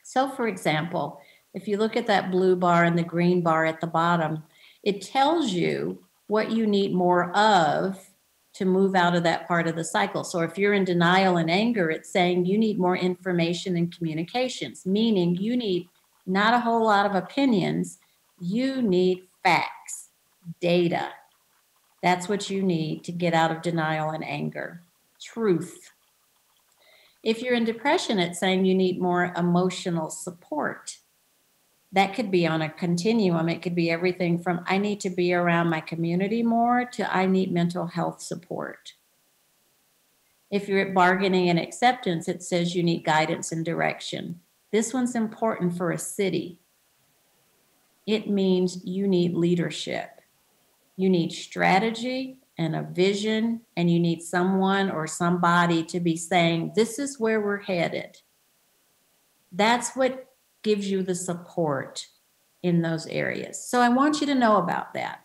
So for example, if you look at that blue bar and the green bar at the bottom, it tells you what you need more of to move out of that part of the cycle. So if you're in denial and anger, it's saying you need more information and communications, meaning you need not a whole lot of opinions, you need facts, data. That's what you need to get out of denial and anger. Truth. If you're in depression, it's saying you need more emotional support. That could be on a continuum. It could be everything from I need to be around my community more to I need mental health support. If you're at bargaining and acceptance, it says you need guidance and direction. This one's important for a city. It means you need leadership. You need strategy and a vision, and you need someone or somebody to be saying, this is where we're headed. That's what gives you the support in those areas. So I want you to know about that.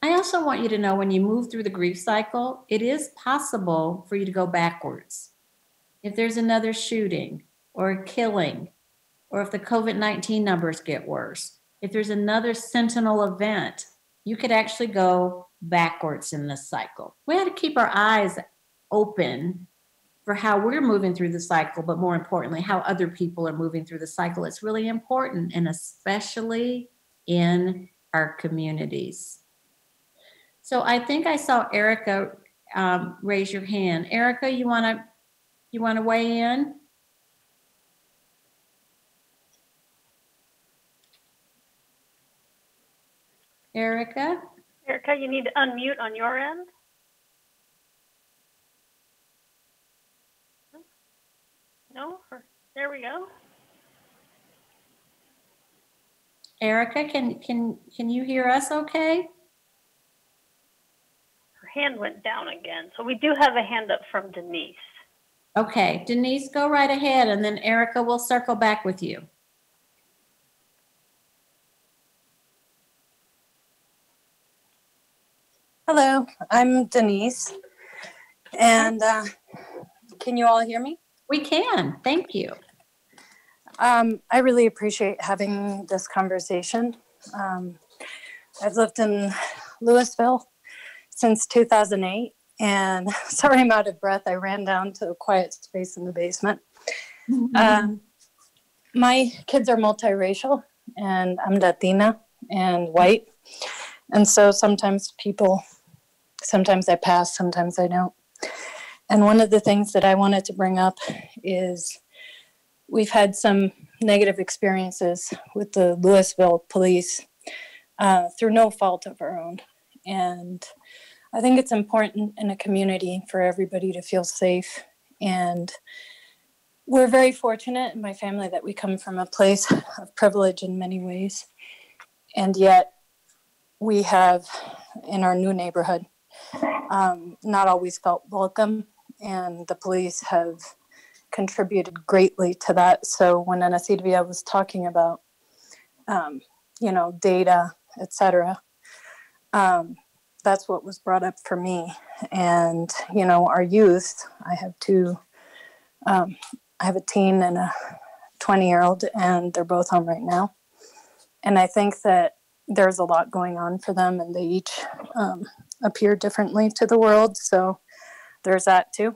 I also want you to know when you move through the grief cycle, it is possible for you to go backwards. If there's another shooting or a killing, or if the COVID-19 numbers get worse, if there's another sentinel event, you could actually go backwards in this cycle. We have to keep our eyes open for how we're moving through the cycle, but more importantly, how other people are moving through the cycle. It's really important, and especially in our communities. So I think I saw Erica raise your hand. Erica, you wanna weigh in? Erica? Erica, you need to unmute on your end. No? There we go. Erica, can you hear us okay? Her hand went down again. So we do have a hand up from Denise. Okay, Denise, go right ahead, and then Erica will circle back with you. Hello, I'm Denise. And can you all hear me? We can, thank you. I really appreciate having this conversation. I've lived in Louisville since 2008, and sorry I'm out of breath. I ran down to a quiet space in the basement. My kids are multiracial, and I'm Latina and white. And so sometimes I pass, sometimes I don't. And one of the things that I wanted to bring up is we've had some negative experiences with the Louisville police through no fault of our own. And I think it's important in a community for everybody to feel safe. And we're very fortunate in my family that we come from a place of privilege in many ways. And yet we have, in our new neighborhood, not always felt welcome. And the police have contributed greatly to that. So when Ana Silvia was talking about, data, etc., that's what was brought up for me. And, our youth, I have a teen and a 20-year-old, and they're both home right now. And I think that there's a lot going on for them, and they each appear differently to the world. So there's that too.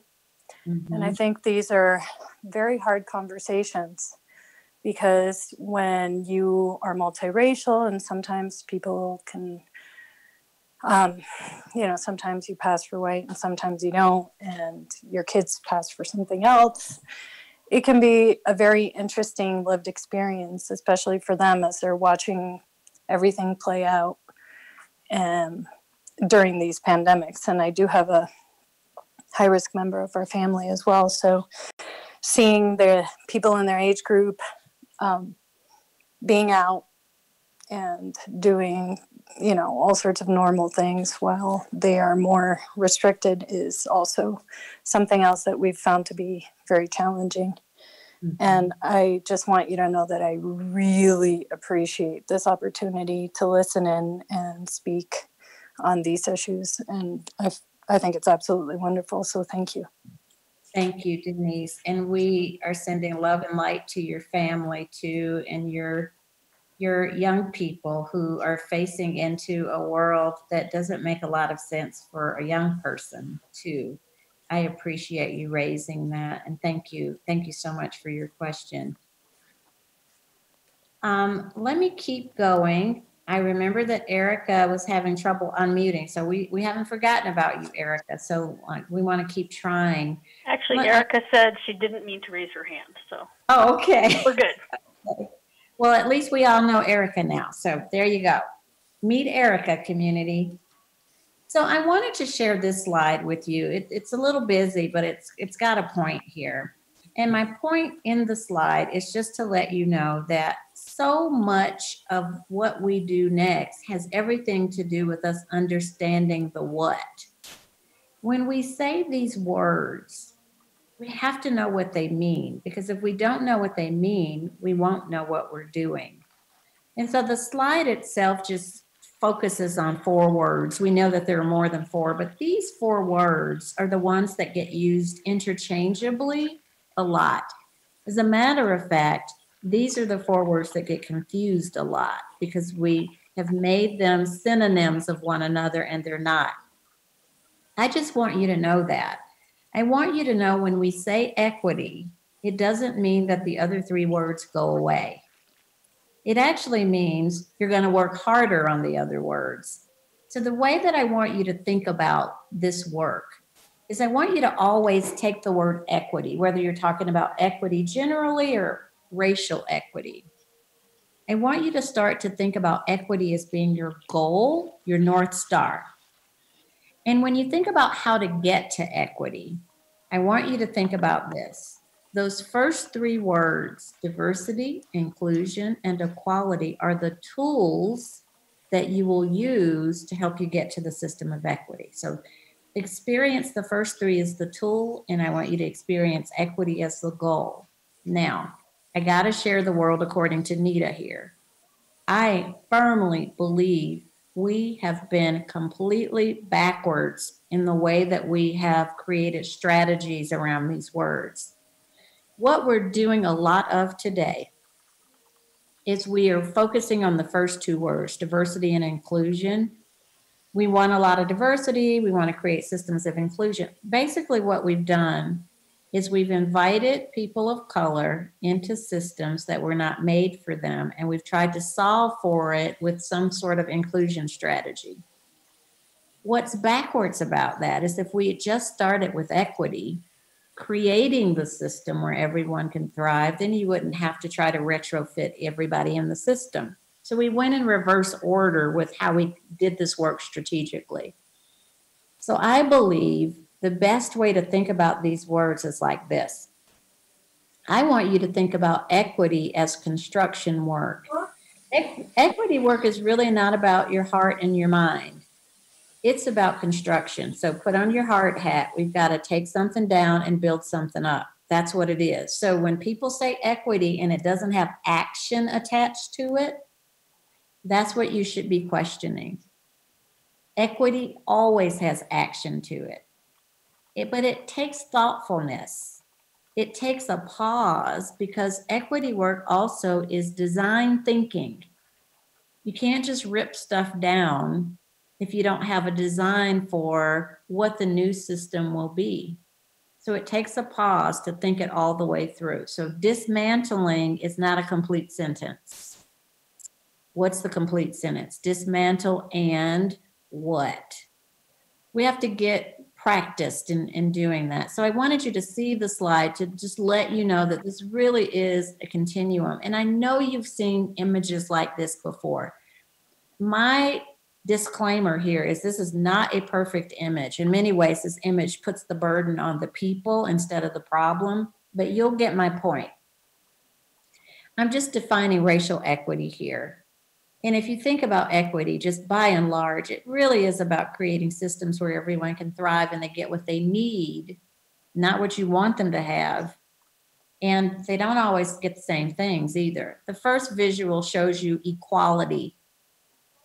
Mm-hmm. And I think these are very hard conversations, because when you are multiracial, and sometimes people can, sometimes you pass for white and sometimes you don't, and your kids pass for something else. It can be a very interesting lived experience, especially for them as they're watching everything play out during these pandemics. And I do have a high-risk member of our family as well. So seeing the people in their age group being out and doing you know, all sorts of normal things while they are more restricted is also something else that we've found to be very challenging. And I just want you to know that I really appreciate this opportunity to listen in and speak on these issues. And I think it's absolutely wonderful. So thank you. Thank you, Denise. And we are sending love and light to your family too, and your young people who are facing into a world that doesn't make a lot of sense for a young person too. I appreciate you raising that, and thank you. Thank you so much for your question. Let me keep going. I remember that Erica was having trouble unmuting, so we haven't forgotten about you, Erica. So we want to keep trying. Actually, Erica said she didn't mean to raise her hand, so. Oh, okay. We're good. Okay. Well, at least we all know Erica now. So there you go. Meet Erica, community. So I wanted to share this slide with you. It's a little busy, but it's got a point here. And my point in the slide is just to let you know that so much of what we do next has everything to do with us understanding the what. When we say these words, we have to know what they mean, because if we don't know what they mean, we won't know what we're doing. And so the slide itself just focuses on 4 words. We know that there are more than 4, but these 4 words are the ones that get used interchangeably a lot. As a matter of fact, these are the 4 words that get confused a lot because we have made them synonyms of one another and they're not. I just want you to know that. I want you to know when we say equity, it doesn't mean that the other 3 words go away. It actually means you're going to work harder on the other words. So the way that I want you to think about this work is I want you to always take the word equity, whether you're talking about equity generally or racial equity. I want you to start to think about equity as being your goal, your North Star. And when you think about how to get to equity, I want you to think about this. Those first 3 words, diversity, inclusion, and equality, are the tools that you will use to help you get to the system of equity. So experience the first 3 as the tool, and I want you to experience equity as the goal. Now, I got to share the world according to Nita here. I firmly believe we have been completely backwards in the way that we have created strategies around these words. What we're doing a lot of today is we are focusing on the first 2 words, diversity and inclusion. We want a lot of diversity. We want to create systems of inclusion. Basically, what we've done is we've invited people of color into systems that were not made for them, and we've tried to solve for it with some sort of inclusion strategy. What's backwards about that is if we had just started with equity, creating the system where everyone can thrive, then you wouldn't have to try to retrofit everybody in the system. So we went in reverse order with how we did this work strategically. So I believe the best way to think about these words is like this. I want you to think about equity as construction work. Equity work is really not about your heart and your mind. It's about construction. So put on your hard hat. We've got to take something down and build something up. That's what it is. So when people say equity and it doesn't have action attached to it, that's what you should be questioning. Equity always has action to it. But it takes thoughtfulness. It takes a pause because equity work also is design thinking. You can't just rip stuff down if you don't have a design for what the new system will be. So it takes a pause to think it all the way through. So dismantling is not a complete sentence. What's the complete sentence? Dismantle and what? We have to get practiced in doing that. So I wanted you to see the slide to just let you know that this really is a continuum. And I know you've seen images like this before. My disclaimer here is this is not a perfect image. In many ways, this image puts the burden on the people instead of the problem, but you'll get my point. I'm just defining racial equity here. And if you think about equity, just by and large, it really is about creating systems where everyone can thrive and they get what they need, not what you want them to have. And they don't always get the same things either. The first visual shows you equality.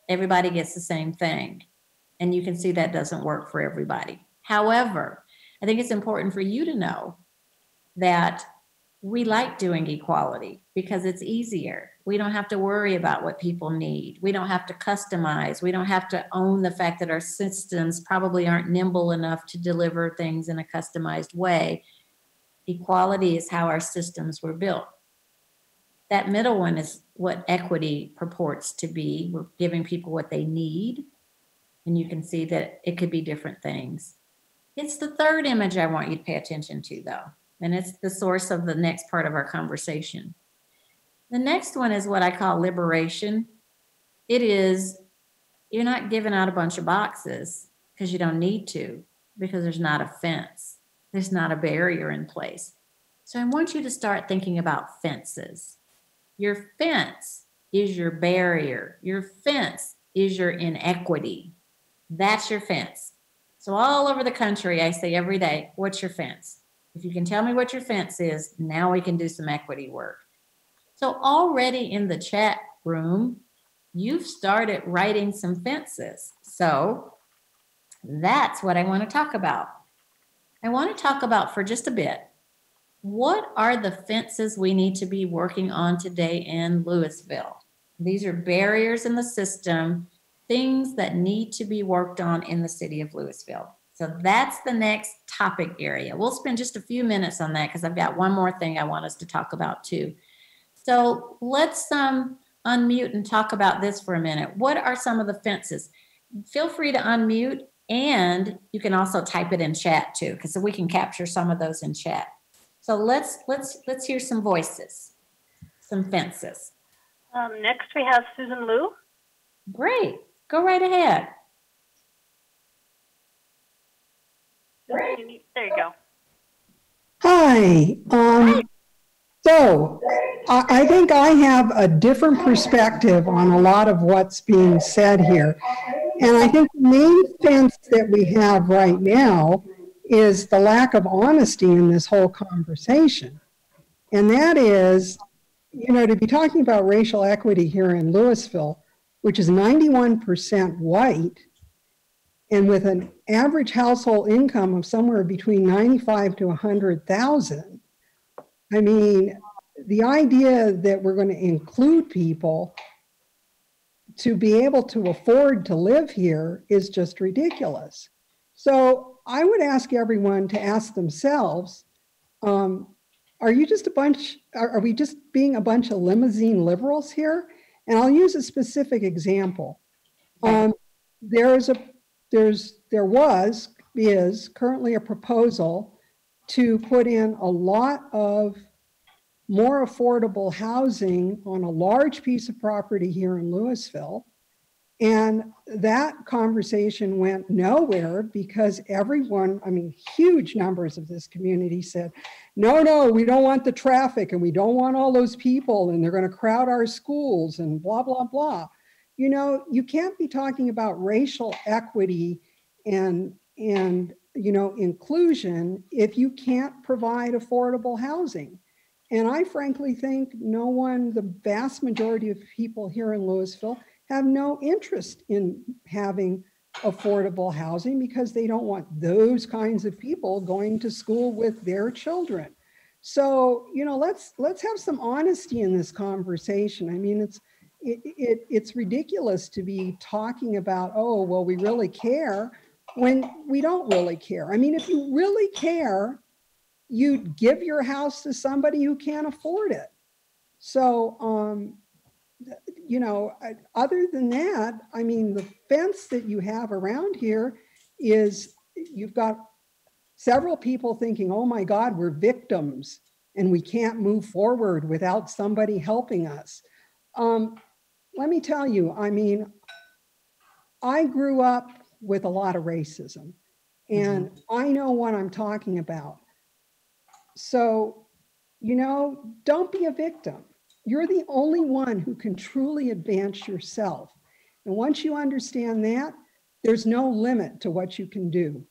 Everybody gets the same thing. And you can see that doesn't work for everybody. However, I think it's important for you to know that we like doing equality because it's easier. We don't have to worry about what people need. We don't have to customize. We don't have to own the fact that our systems probably aren't nimble enough to deliver things in a customized way. Equality is how our systems were built. That middle one is what equity purports to be. We're giving people what they need. And you can see that it could be different things. It's the third image I want you to pay attention to, though. And it's the source of the next part of our conversation. The next one is what I call liberation. It is, you're not giving out a bunch of boxes because you don't need to, because there's not a fence. There's not a barrier in place. So I want you to start thinking about fences. Your fence is your barrier. Your fence is your inequity. That's your fence. So all over the country, I say every day, what's your fence? If you can tell me what your fence is, now we can do some equity work. So already in the chat room, you've started writing some fences. So that's what I want to talk about. I want to talk about for just a bit, what are the fences we need to be working on today in Louisville? These are barriers in the system, things that need to be worked on in the city of Louisville. So that's the next topic area. We'll spend just a few minutes on that because I've got one more thing I want us to talk about too. So let's unmute and talk about this for a minute. What are some of the fences? Feel free to unmute, and you can also type it in chat too, because we can capture some of those in chat. So let's hear some voices, some fences. Next we have Susan Liu. Great, go right ahead. There you go. Hi. So I think I have a different perspective on a lot of what's being said here. And I think the main fence that we have right now is the lack of honesty in this whole conversation. And that is, you know, to be talking about racial equity here in Louisville, which is 91% white, and with an average household income of somewhere between 95 to 100,000, I mean, the idea that we're going to include people to be able to afford to live here is just ridiculous. So I would ask everyone to ask themselves, are you just are we just being a bunch of limousine liberals here? And I'll use a specific example. There is currently a proposal to put in a lot of more affordable housing on a large piece of property here in Louisville. And that conversation went nowhere because everyone, I mean, huge numbers of this community said, no, we don't want the traffic and we don't want all those people and they're going to crowd our schools and blah, blah, blah. You know, you can't be talking about racial equity and you know, inclusion if you can't provide affordable housing. And I frankly think the vast majority of people here in Louisville have no interest in having affordable housing because they don't want those kinds of people going to school with their children. So, you know, let's have some honesty in this conversation. I mean, it's ridiculous to be talking about, oh, well, we really care when we don't really care. I mean, if you really care, you'd give your house to somebody who can't afford it. So, you know, other than that, I mean, the fence that you have around here is you've got several people thinking, oh my God, we're victims and we can't move forward without somebody helping us. Let me tell you, I mean, I grew up with a lot of racism and I know what I'm talking about. So, you know, don't be a victim. You're the only one who can truly advance yourself. And once you understand that, there's no limit to what you can do.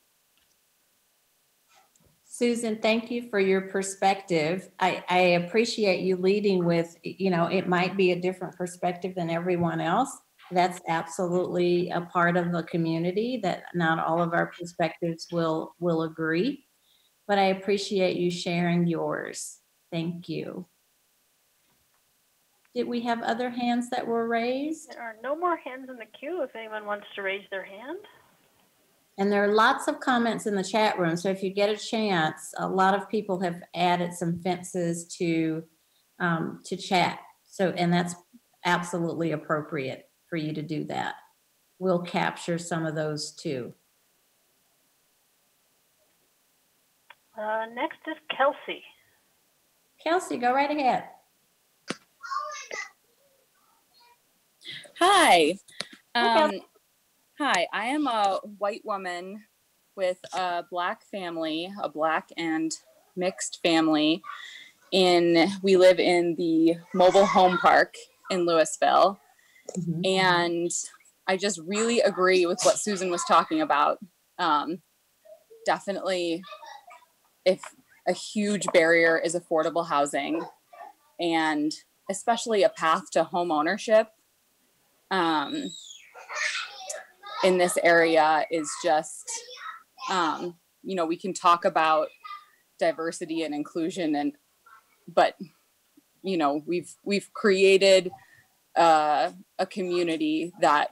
Susan, thank you for your perspective. I appreciate you leading with, it might be a different perspective than everyone else. That's absolutely a part of the community, that not all of our perspectives will agree, but I appreciate you sharing yours. Thank you. Did we have other hands that were raised? There are no more hands in the queue if anyone wants to raise their hand. And there are lots of comments in the chat room. So if you get a chance, a lot of people have added some fences to chat. So, and that's absolutely appropriate for you to do that. We'll capture some of those too. Next is Kelsey. Kelsey, go right ahead. Hi. Hi, I am a white woman with a Black family, a Black and mixed family. We live in the mobile home park in Louisville. Mm-hmm. And I just really agree with what Susan was talking about. Definitely, if a huge barrier is affordable housing, and especially a path to home ownership, in this area is just, we can talk about diversity and inclusion, but we've created a community that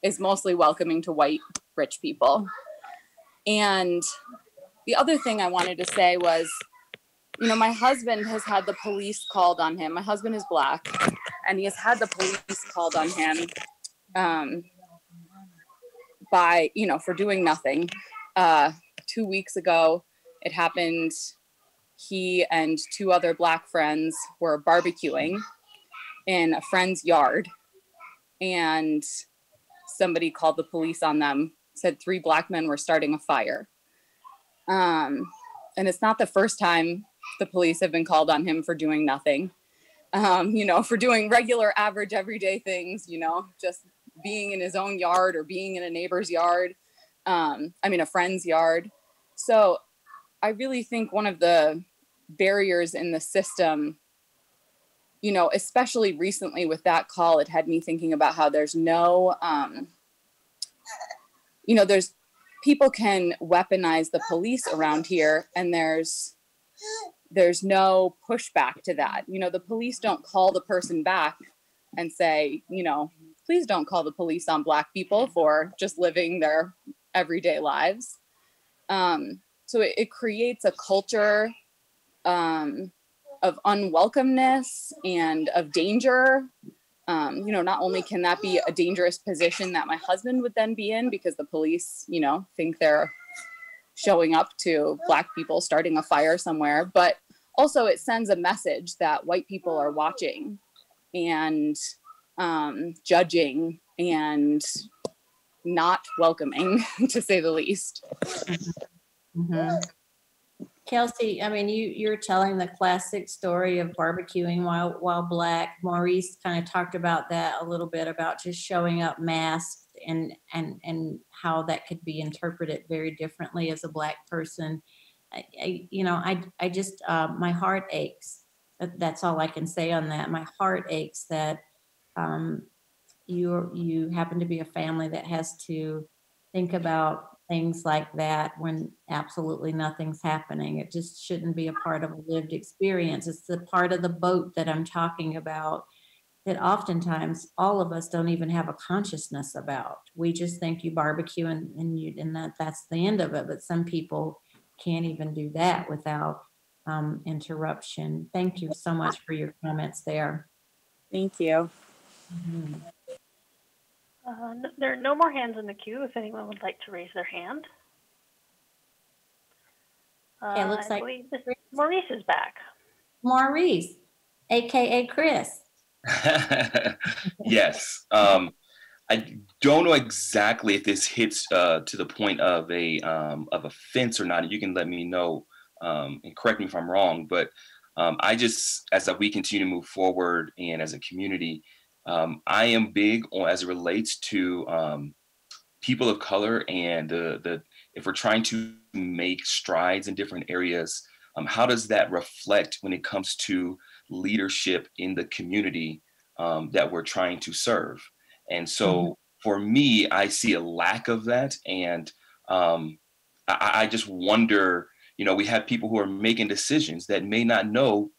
is mostly welcoming to white rich people. And the other thing I wanted to say was, my husband has had the police called on him. My husband is Black, and he has had the police called on him for doing nothing. 2 weeks ago, it happened. He and two other Black friends were barbecuing in a friend's yard, and somebody called the police on them, said 3 Black men were starting a fire. And it's not the first time the police have been called on him for doing nothing, for doing regular, average, everyday things, just being in his own yard or being in a neighbor's yard, a friend's yard. So I really think one of the barriers in the system, especially recently with that call, it had me thinking about how there's no, there's people can weaponize the police around here, and there's no pushback to that. The police don't call the person back and say, please don't call the police on Black people for just living their everyday lives. So it creates a culture of unwelcomeness and of danger. Not only can that be a dangerous position that my husband would then be in, because the police, think they're showing up to Black people starting a fire somewhere, but also it sends a message that white people are watching and judging and not welcoming, to say the least. Mm-hmm. Kelsey, you're telling the classic story of barbecuing while Black. Maurice kind of talked about that a little bit, about just showing up masked and how that could be interpreted very differently as a Black person. I just, my heart aches. That's all I can say on that. My heart aches that you happen to be a family that has to think about things like that when absolutely nothing's happening. It just shouldn't be a part of a lived experience. It's the part of the boat that I'm talking about that oftentimes all of us don't even have a consciousness about. We just think you barbecue and that's the end of it. But some people can't even do that without interruption. Thank you so much for your comments there. Thank you. Mm-hmm. There are no more hands in the queue if anyone would like to raise their hand. It looks like Maurice is back. Maurice, AKA Chris. Yes. I don't know exactly if this hits to the point of a fence or not. You can let me know and correct me if I'm wrong. But I just, as we continue to move forward and as a community, I am big on as it relates to people of color and if we're trying to make strides in different areas, how does that reflect when it comes to leadership in the community that we're trying to serve? And so for me, I see a lack of that. And I just wonder, we have people who are making decisions that may not know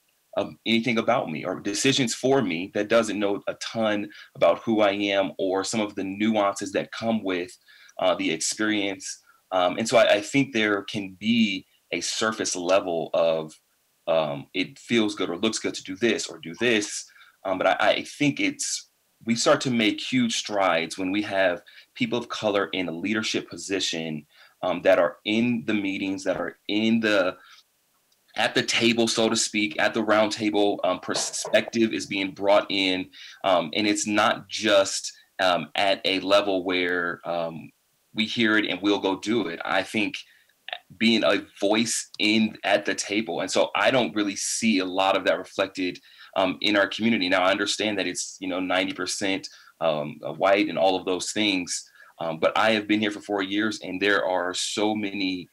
anything about me, or decisions for me that doesn't know a ton about who I am or some of the nuances that come with the experience. And so I think there can be a surface level of it feels good or looks good to do this or do this. But I think we start to make huge strides when we have people of color in a leadership position that are in the meetings, that are at the table, so to speak, at the round table. Perspective is being brought in, and it's not just at a level where we hear it and we'll go do it. I think being a voice at the table, and so I don't really see a lot of that reflected in our community. Now I understand that it's 90% white and all of those things, but I have been here for 4 years, and there are so many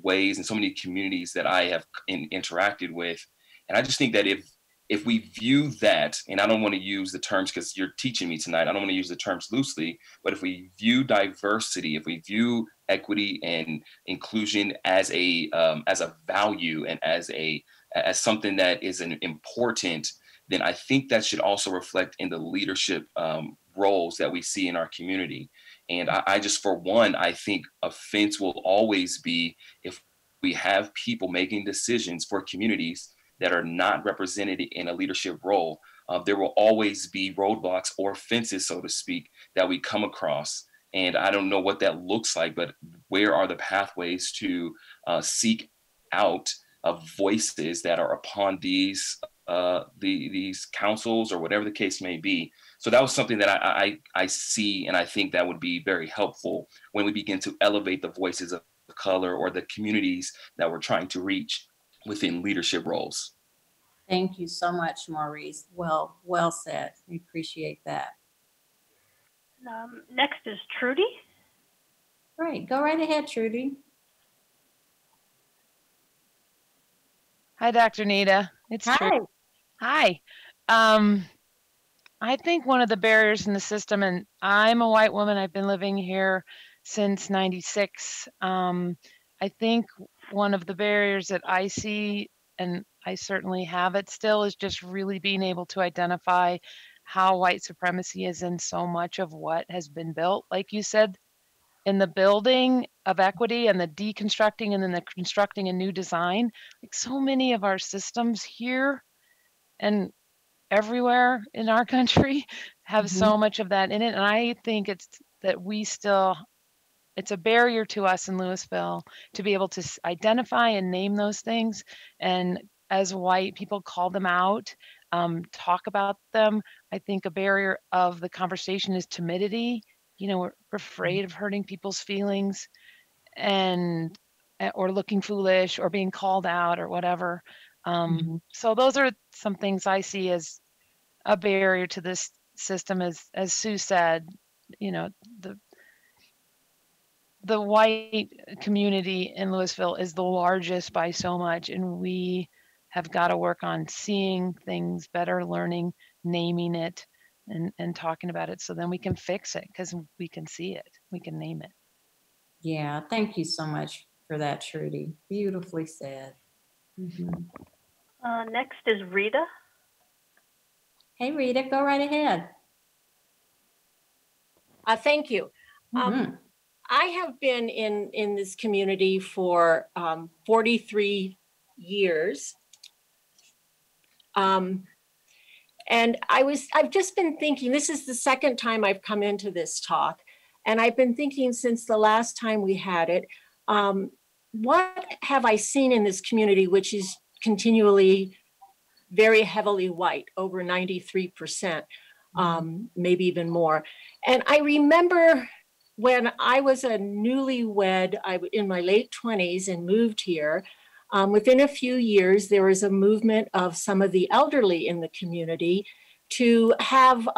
ways and so many communities that I have interacted with. And I just think that if we view that, and I don't want to use the terms because you're teaching me tonight, I don't want to use the terms loosely, but if we view diversity, if we view equity and inclusion as a value and as something that is important, then I think that should also reflect in the leadership roles that we see in our community. And I just, for one, I think offense will always be if we have people making decisions for communities that are not represented in a leadership role. There will always be roadblocks or fences, so to speak, that we come across. And I don't know what that looks like, but where are the pathways to seek out voices that are upon these councils or whatever the case may be. So that was something that I see, and I think that would be very helpful when we begin to elevate the voices of color or the communities that we're trying to reach within leadership roles. Thank you so much, Maurice. Well said. We appreciate that. Next is Trudy. Great. Go right ahead, Trudy. Hi, Dr. Nita. It's Trudy. Hi. I think one of the barriers in the system, and I'm a white woman, I've been living here since '96. I think one of the barriers that I see, and I certainly have it still, is just really being able to identify how white supremacy is in so much of what has been built. Like you said, in the building of equity and the deconstructing and then the constructing a new design, like so many of our systems here and everywhere in our country have so much of that in it. And I think it's a barrier to us in Louisville to be able to identify and name those things. And as white people call them out, talk about them. I think a barrier of the conversation is timidity. We're afraid of hurting people's feelings or looking foolish or being called out or whatever. So those are some things I see as a barrier to this system. As Sue said, the white community in Louisville is the largest by so much, and we have got to work on seeing things better, learning, naming it, and talking about it, so then we can fix it because we can see it, we can name it. Yeah, thank you so much for that, Trudy. Beautifully said. Next is Rita. Hey, Rita, go right ahead. Thank you. I have been in this community for 43 years. And I've just been thinking, this is the second time I've come into this talk, and I've been thinking since the last time we had it, what have I seen in this community, which is continually very heavily white, over 93%, maybe even more. And I remember when I was a newlywed, in my late 20s and moved here, Within a few years, there was a movement of some of the elderly in the community to have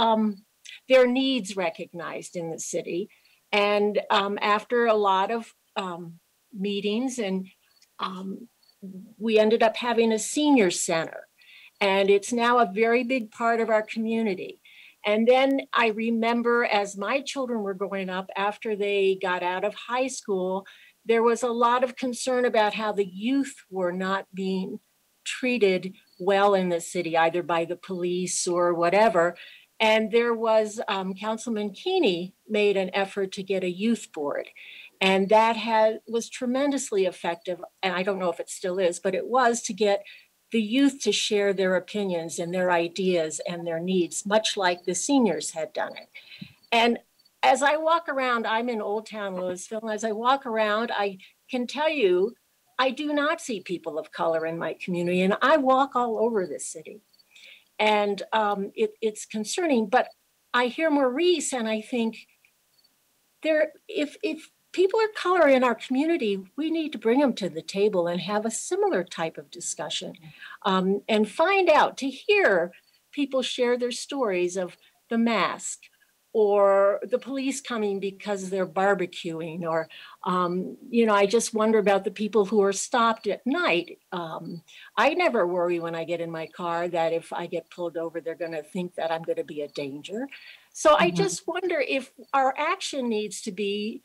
their needs recognized in the city. And after a lot of meetings, and we ended up having a senior center. And it's now a very big part of our community. And then I remember as my children were growing up, after they got out of high school, there was a lot of concern about how the youth were not being treated well in the city, either by the police or whatever. And there was Councilman Keeney made an effort to get a youth board. And that was tremendously effective. And I don't know if it still is, but it was to get the youth to share their opinions and their ideas and their needs, much like the seniors had done it. And as I walk around, I'm in Old Town Louisville, and as I walk around, I can tell you, I do not see people of color in my community, and I walk all over this city. And it's concerning, but I hear Maurice and I think if people of color in our community, we need to bring them to the table and have a similar type of discussion and find out, to hear people share their stories of the mask or the police coming because they're barbecuing, or, I just wonder about the people who are stopped at night. I never worry when I get in my car that if I get pulled over, they're going to think that I'm going to be a danger. So I just wonder if our action needs to be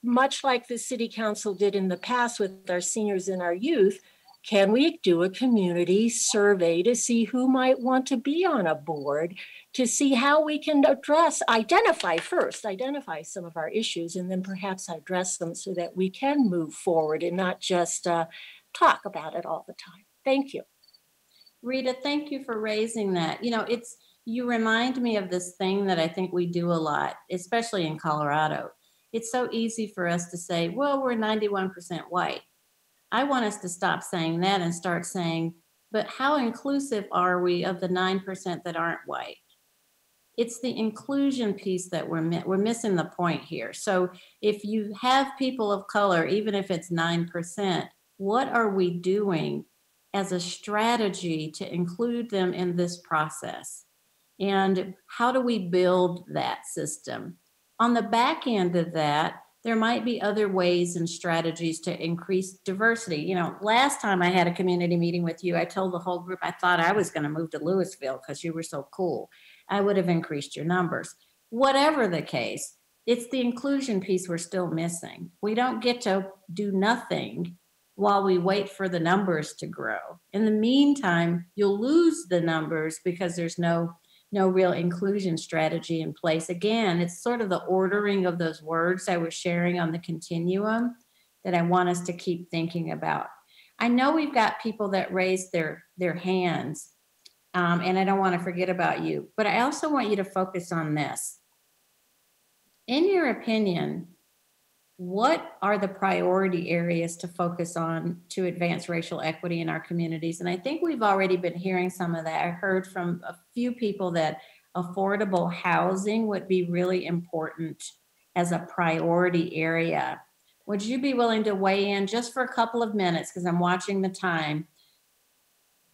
much like the city council did in the past with our seniors and our youth. Can we do a community survey to see who might want to be on a board, to see how we can identify some of our issues, and then perhaps address them so that we can move forward and not just talk about it all the time. Thank you. Rita, thank you for raising that. You remind me of this thing that I think we do a lot, especially in Colorado. It's so easy for us to say, well, we're 91% white. I want us to stop saying that and start saying, but how inclusive are we of the 9% that aren't white? It's the inclusion piece that we're missing the point here. So if you have people of color, even if it's 9%, what are we doing as a strategy to include them in this process? And how do we build that system? On the back end of that, there might be other ways and strategies to increase diversity. Last time I had a community meeting with you, I told the whole group I thought I was going to move to Louisville because you were so cool. I would have increased your numbers. Whatever the case, it's the inclusion piece we're still missing. We don't get to do nothing while we wait for the numbers to grow. In the meantime, you'll lose the numbers because there's no real inclusion strategy in place. Again, it's sort of the ordering of those words I was sharing on the continuum that I want us to keep thinking about. I know we've got people that raise their hands, and I don't want to forget about you, but I also want you to focus on this. In your opinion, what are the priority areas to focus on to advance racial equity in our communities? And I think we've already been hearing some of that. I heard from a few people that affordable housing would be really important as a priority area. Would you be willing to weigh in just for a couple of minutes, because I'm watching the time,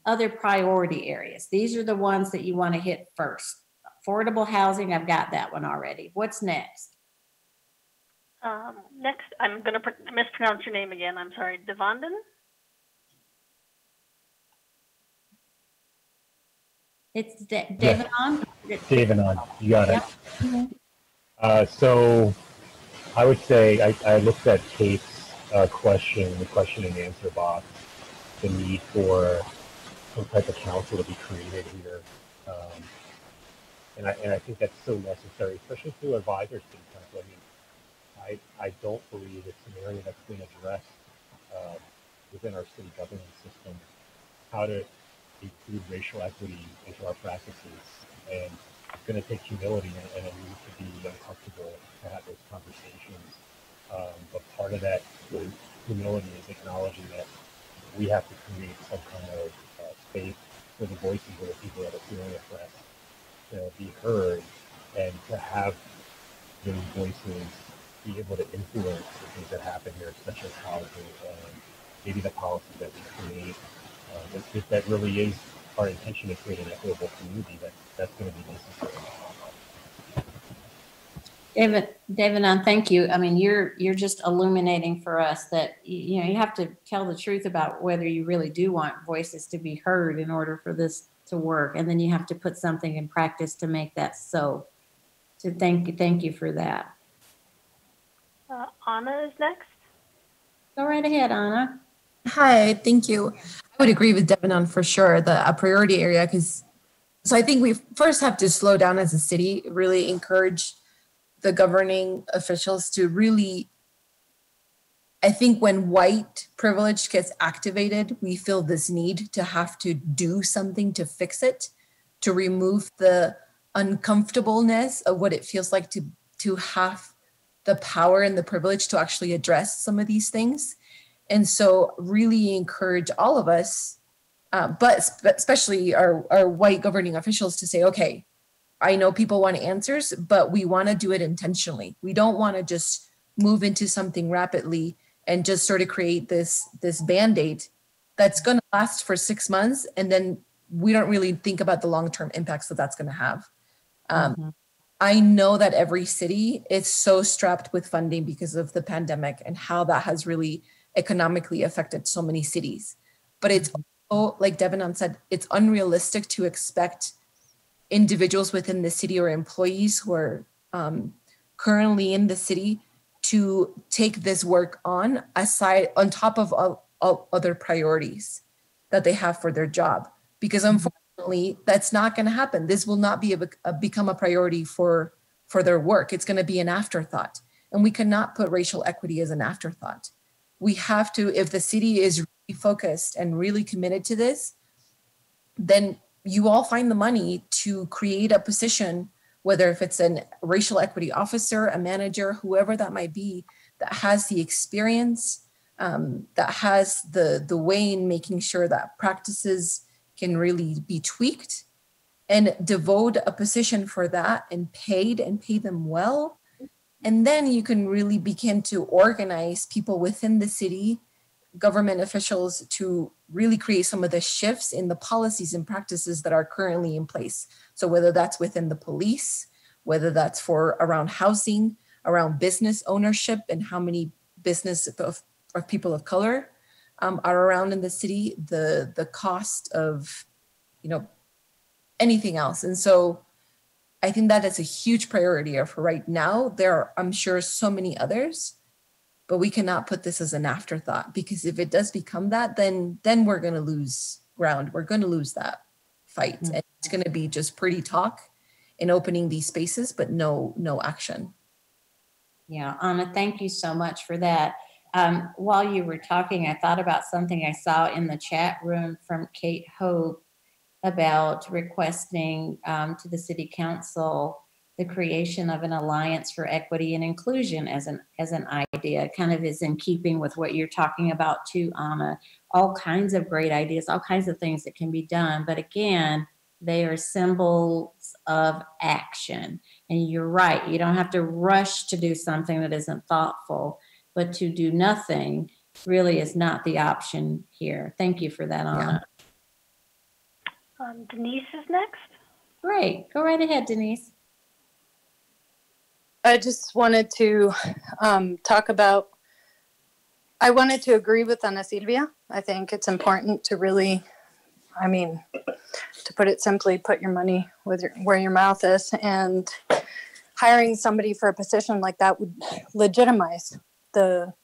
other priority areas? These are the ones that you want to hit first. Affordable housing, I've got that one already. What's next? Next, I'm going to mispronounce your name again. I'm sorry. Devondon? It's David on? David on. You got Yep. it. So I would say I looked at Kate's question, the question and answer box, the need for some type of council to be created here. And I think that's so necessary, especially through advisors to the council. I don't believe it's an area that's been addressed within our city government system, how to include racial equity into our practices. And it's going to take humility and a need to be uncomfortable to have those conversations. But part of that humility is acknowledging that we have to create some kind of space for the voices of the people that are feeling oppressed to be heard, and to have those voices be able to influence the things that happen here, such as housing and maybe the policy that we create, if that really is our intention to create an equitable community, that's going to be necessary. David, thank you. I mean, you're just illuminating for us that you know you have to tell the truth about whether you really do want voices to be heard in order for this to work, and then you have to put something in practice to make that so. So thank you for that. Anna is next. Go right ahead, Anna. Hi, thank you. I would agree with Devin on for sure a priority area so I think we first have to slow down as a city, really encourage the governing officials to really, I think when white privilege gets activated, we feel this need to have to do something to fix it, to remove the uncomfortableness of what it feels like to have the power and the privilege to actually address some of these things. And so really encourage all of us, but especially our white governing officials to say, okay, I know people want answers, but we want to do it intentionally. We don't want to just move into something rapidly and just sort of create this Band-Aid that's going to last for 6 months. And then we don't really think about the long-term impacts that that's going to have. I know that every city is so strapped with funding because of the pandemic and how that has really economically affected so many cities. But it's also, like Devin said, it's unrealistic to expect individuals within the city or employees who are currently in the city to take this work on top of all other priorities that they have for their job. Because unfortunately, that's not going to happen. This will not become a priority for their work. It's going to be an afterthought. And we cannot put racial equity as an afterthought. We have to, if the city is really focused and really committed to this, then you all find the money to create a position, whether if it's a racial equity officer, a manager, whoever that might be, that has the experience, that has the way in making sure that practices can really be tweaked, and devote a position for that and pay them well. And then you can really begin to organize people within the city, government officials, to really create some of the shifts in the policies and practices that are currently in place. So whether that's within the police, whether that's for around housing, around business ownership, and how many business of people of color are around in the city, the cost of, anything else. And so I think that is a huge priority for right now. There are, I'm sure, so many others, but we cannot put this as an afterthought, because if it does become that, then we're going to lose ground. We're going to lose that fight. And it's going to be just pretty talk in opening these spaces, but no action. Yeah, Anna, thank you so much for that. While you were talking, I thought about something I saw in the chat room from Kate Hope about requesting to the City Council the creation of an alliance for equity and inclusion as an idea. It kind of is in keeping with what you're talking about too, Anna. All kinds of great ideas, all kinds of things that can be done. But again, they are symbols of action. And you're right, you don't have to rush to do something that isn't thoughtful, but to do nothing really is not the option here. Thank you for that, Anna. Denise is next. Great, go right ahead, Denise. I just wanted to talk about, I wanted to agree with Ana Silvia. I think it's important to really, to put it simply, put your money where your mouth is, and hiring somebody for a position like that would legitimize the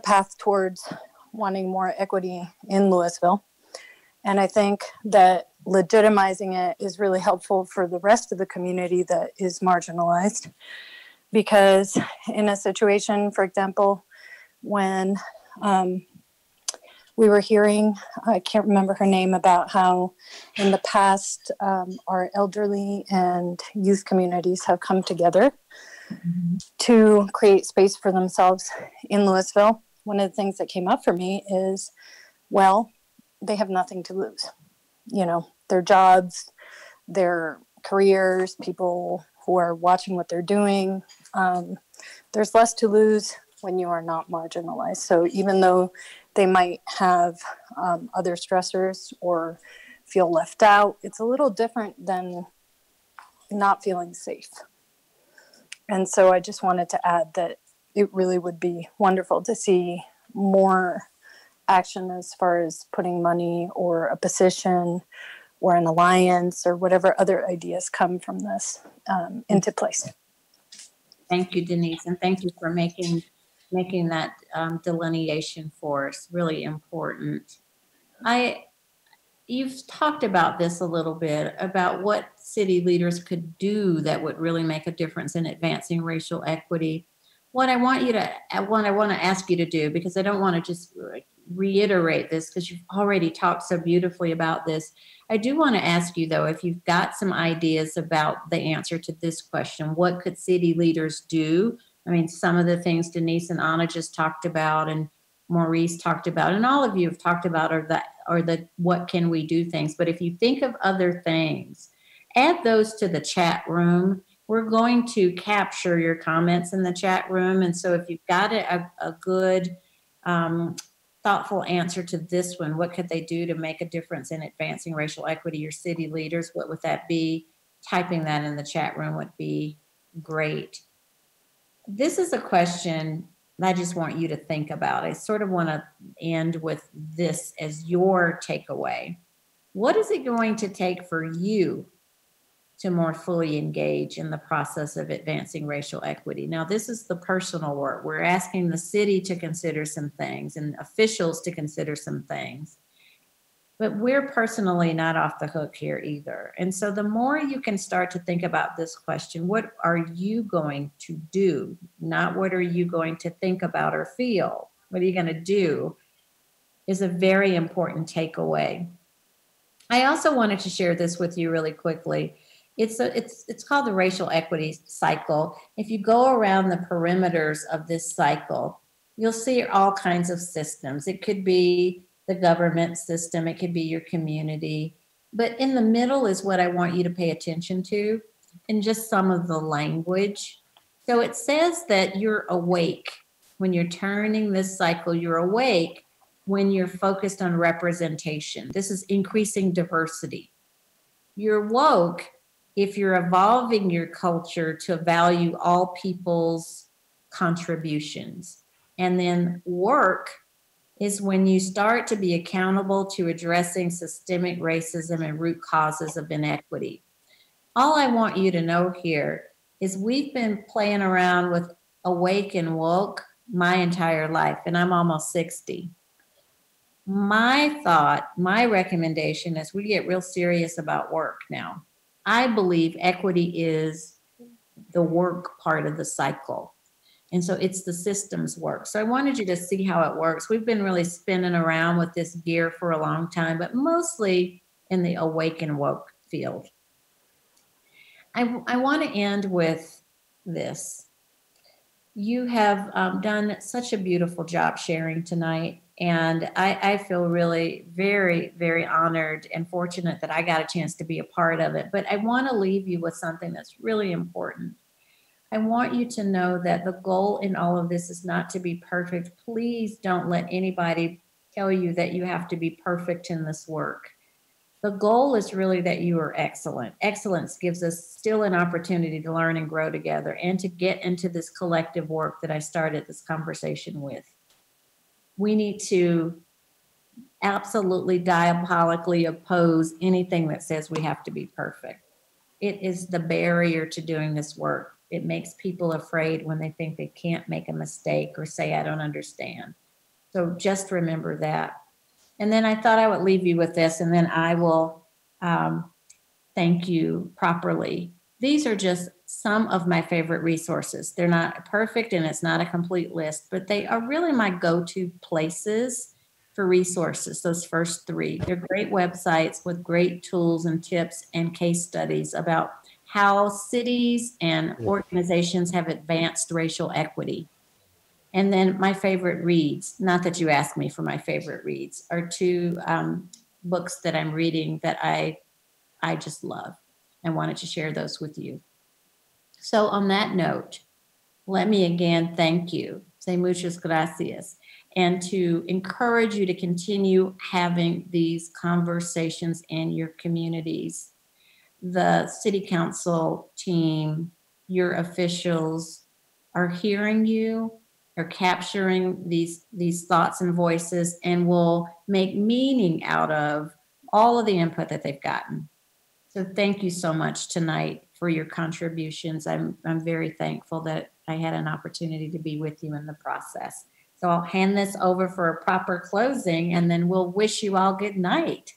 path towards wanting more equity in Louisville. And I think that legitimizing it is really helpful for the rest of the community that is marginalized. Because in a situation, for example, when we were hearing, I can't remember her name, about how in the past our elderly and youth communities have come together to create space for themselves in Louisville. One of the things that came up for me is, well, they have nothing to lose. Their jobs, their careers, people who are watching what they're doing. There's less to lose when you are not marginalized. So even though they might have other stressors or feel left out, it's a little different than not feeling safe. And so I just wanted to add that it really would be wonderful to see more action as far as putting money or a position or an alliance or whatever other ideas come from this into place. Thank you, Denise, and thank you for making that delineation for us. Really important. You've talked about this a little bit, about what city leaders could do that would really make a difference in advancing racial equity. What I want to ask you to do, because I don't want to just reiterate this because you've already talked so beautifully about this. I do want to ask you, though, if you've got some ideas about the answer to this question: what could city leaders do? I mean, some of the things Denise and Anna just talked about, and Maurice talked about, and all of you have talked about, are the what can we do things. But if you think of other things, add those to the chat room. We're going to capture your comments in the chat room. And so if you've got a good, thoughtful answer to this one, what could they do to make a difference in advancing racial equity? Your city leaders, what would that be? Typing that in the chat room would be great. This is a question I just want you to think about. I sort of want to end with this as your takeaway. What is it going to take for you to more fully engage in the process of advancing racial equity? Now, this is the personal work. We're asking the city to consider some things and officials to consider some things. But we're personally not off the hook here either. And so the more you can start to think about this question, what are you going to do? Not what are you going to think about or feel? What are you going to do? Is a very important takeaway. I also wanted to share this with you really quickly. It's called the racial equity cycle. If you go around the perimeters of this cycle, you'll see all kinds of systems. It could be the government system, it could be your community, but in the middle is what I want you to pay attention to, and just some of the language. So it says that you're awake when you're turning this cycle. You're awake when you're focused on representation. This is increasing diversity. You're woke if you're evolving your culture to value all people's contributions. And then work is when you start to be accountable to addressing systemic racism and root causes of inequity. All I want you to know here is we've been playing around with awake and woke my entire life, and I'm almost 60. My thought, my recommendation is we get real serious about work now. I believe equity is the work part of the cycle. And so it's the systems work. So I wanted you to see how it works. We've been really spinning around with this gear for a long time, but mostly in the awake and woke field. I want to end with this. You have done such a beautiful job sharing tonight. And I feel really very, very honored and fortunate that I got a chance to be a part of it. But I want to leave you with something that's really important. I want you to know that the goal in all of this is not to be perfect. Please don't let anybody tell you that you have to be perfect in this work. The goal is really that you are excellent. Excellence gives us still an opportunity to learn and grow together and to get into this collective work that I started this conversation with. We need to absolutely diabolically oppose anything that says we have to be perfect. It is the barrier to doing this work. It makes people afraid when they think they can't make a mistake or say, I don't understand. So just remember that. And then I thought I would leave you with this, and then I will thank you properly. These are just some of my favorite resources. They're not perfect and it's not a complete list, but they are really my go-to places for resources, those first three. They're great websites with great tools and tips and case studies about how cities and organizations have advanced racial equity. And then my favorite reads, not that you asked me for my favorite reads, are two books that I'm reading that I just love and wanted to share those with you. So on that note, let me again thank you say muchas gracias, and to encourage you to continue having these conversations in your communities. The city council team, your officials are hearing you, are capturing these thoughts and voices, and will make meaning out of all of the input that they've gotten. So thank you so much tonight for your contributions. I'm very thankful that I had an opportunity to be with you in the process. So I'll hand this over for a proper closing, and then we'll wish you all good night.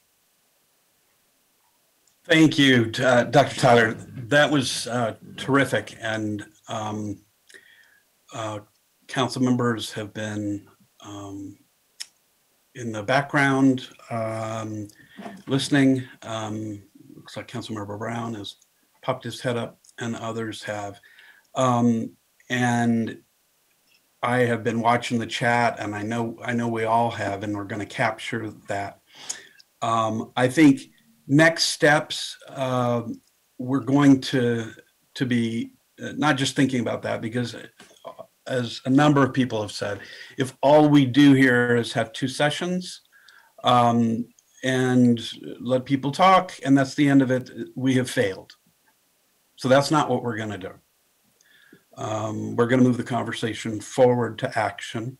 Thank you, Dr. Tyler. That was terrific. And council members have been in the background listening. Looks like Councilmember Brown has popped his head up, and others have. And I have been watching the chat, and I know we all have, and we're going to capture that. I think next steps, we're going to be not just thinking about that, because as a number of people have said, if all we do here is have 2 sessions and let people talk, and that's the end of it, we have failed. So that's not what we're going to do. We're going to move the conversation forward to action,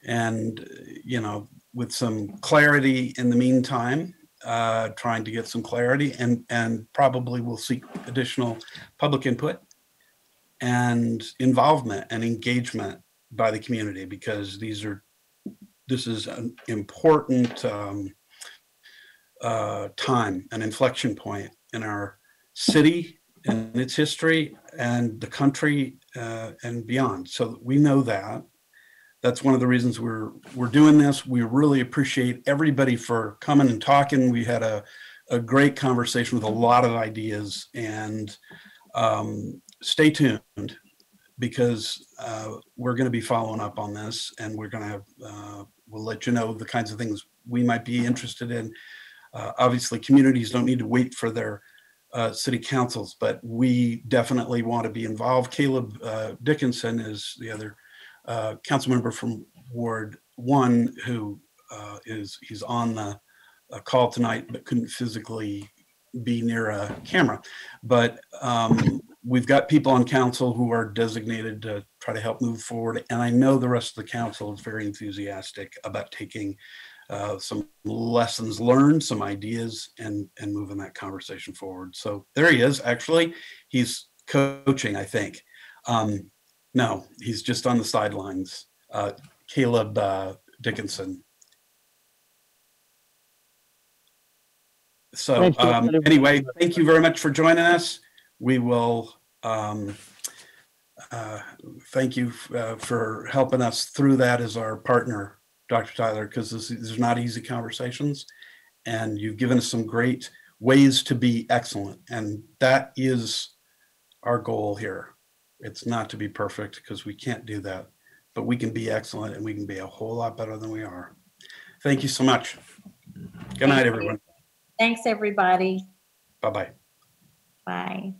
and, you know, with some clarity in the meantime, trying to get some clarity, and probably we'll seek additional public input and involvement and engagement by the community, because this is an important time, an inflection point in our city and its history and the country and beyond. So we know that. That's one of the reasons we're doing this. We really appreciate everybody for coming and talking. We had a great conversation with a lot of ideas, and stay tuned, because we're going to be following up on this, and we're going to have, we'll let you know the kinds of things we might be interested in. Obviously, communities don't need to wait for their city councils, but we definitely want to be involved. Caleb Dickinson is the other council member from Ward 1 who he's on the call tonight, but couldn't physically be near a camera. But we've got people on council who are designated to try to help move forward. And I know the rest of the council is very enthusiastic about taking some lessons learned, some ideas, and moving that conversation forward. So there he is. Actually, he's coaching, I think. No, he's just on the sidelines. Caleb Dickinson. So anyway, thank you very much for joining us. We will thank you for helping us through that as our partner, Dr. Tyler, because these are not easy conversations, and you've given us some great ways to be excellent. And that is our goal here. It's not to be perfect, because we can't do that, but we can be excellent, and we can be a whole lot better than we are. Thank you so much. Good night, everyone. Thanks, everybody. Bye-bye. Bye.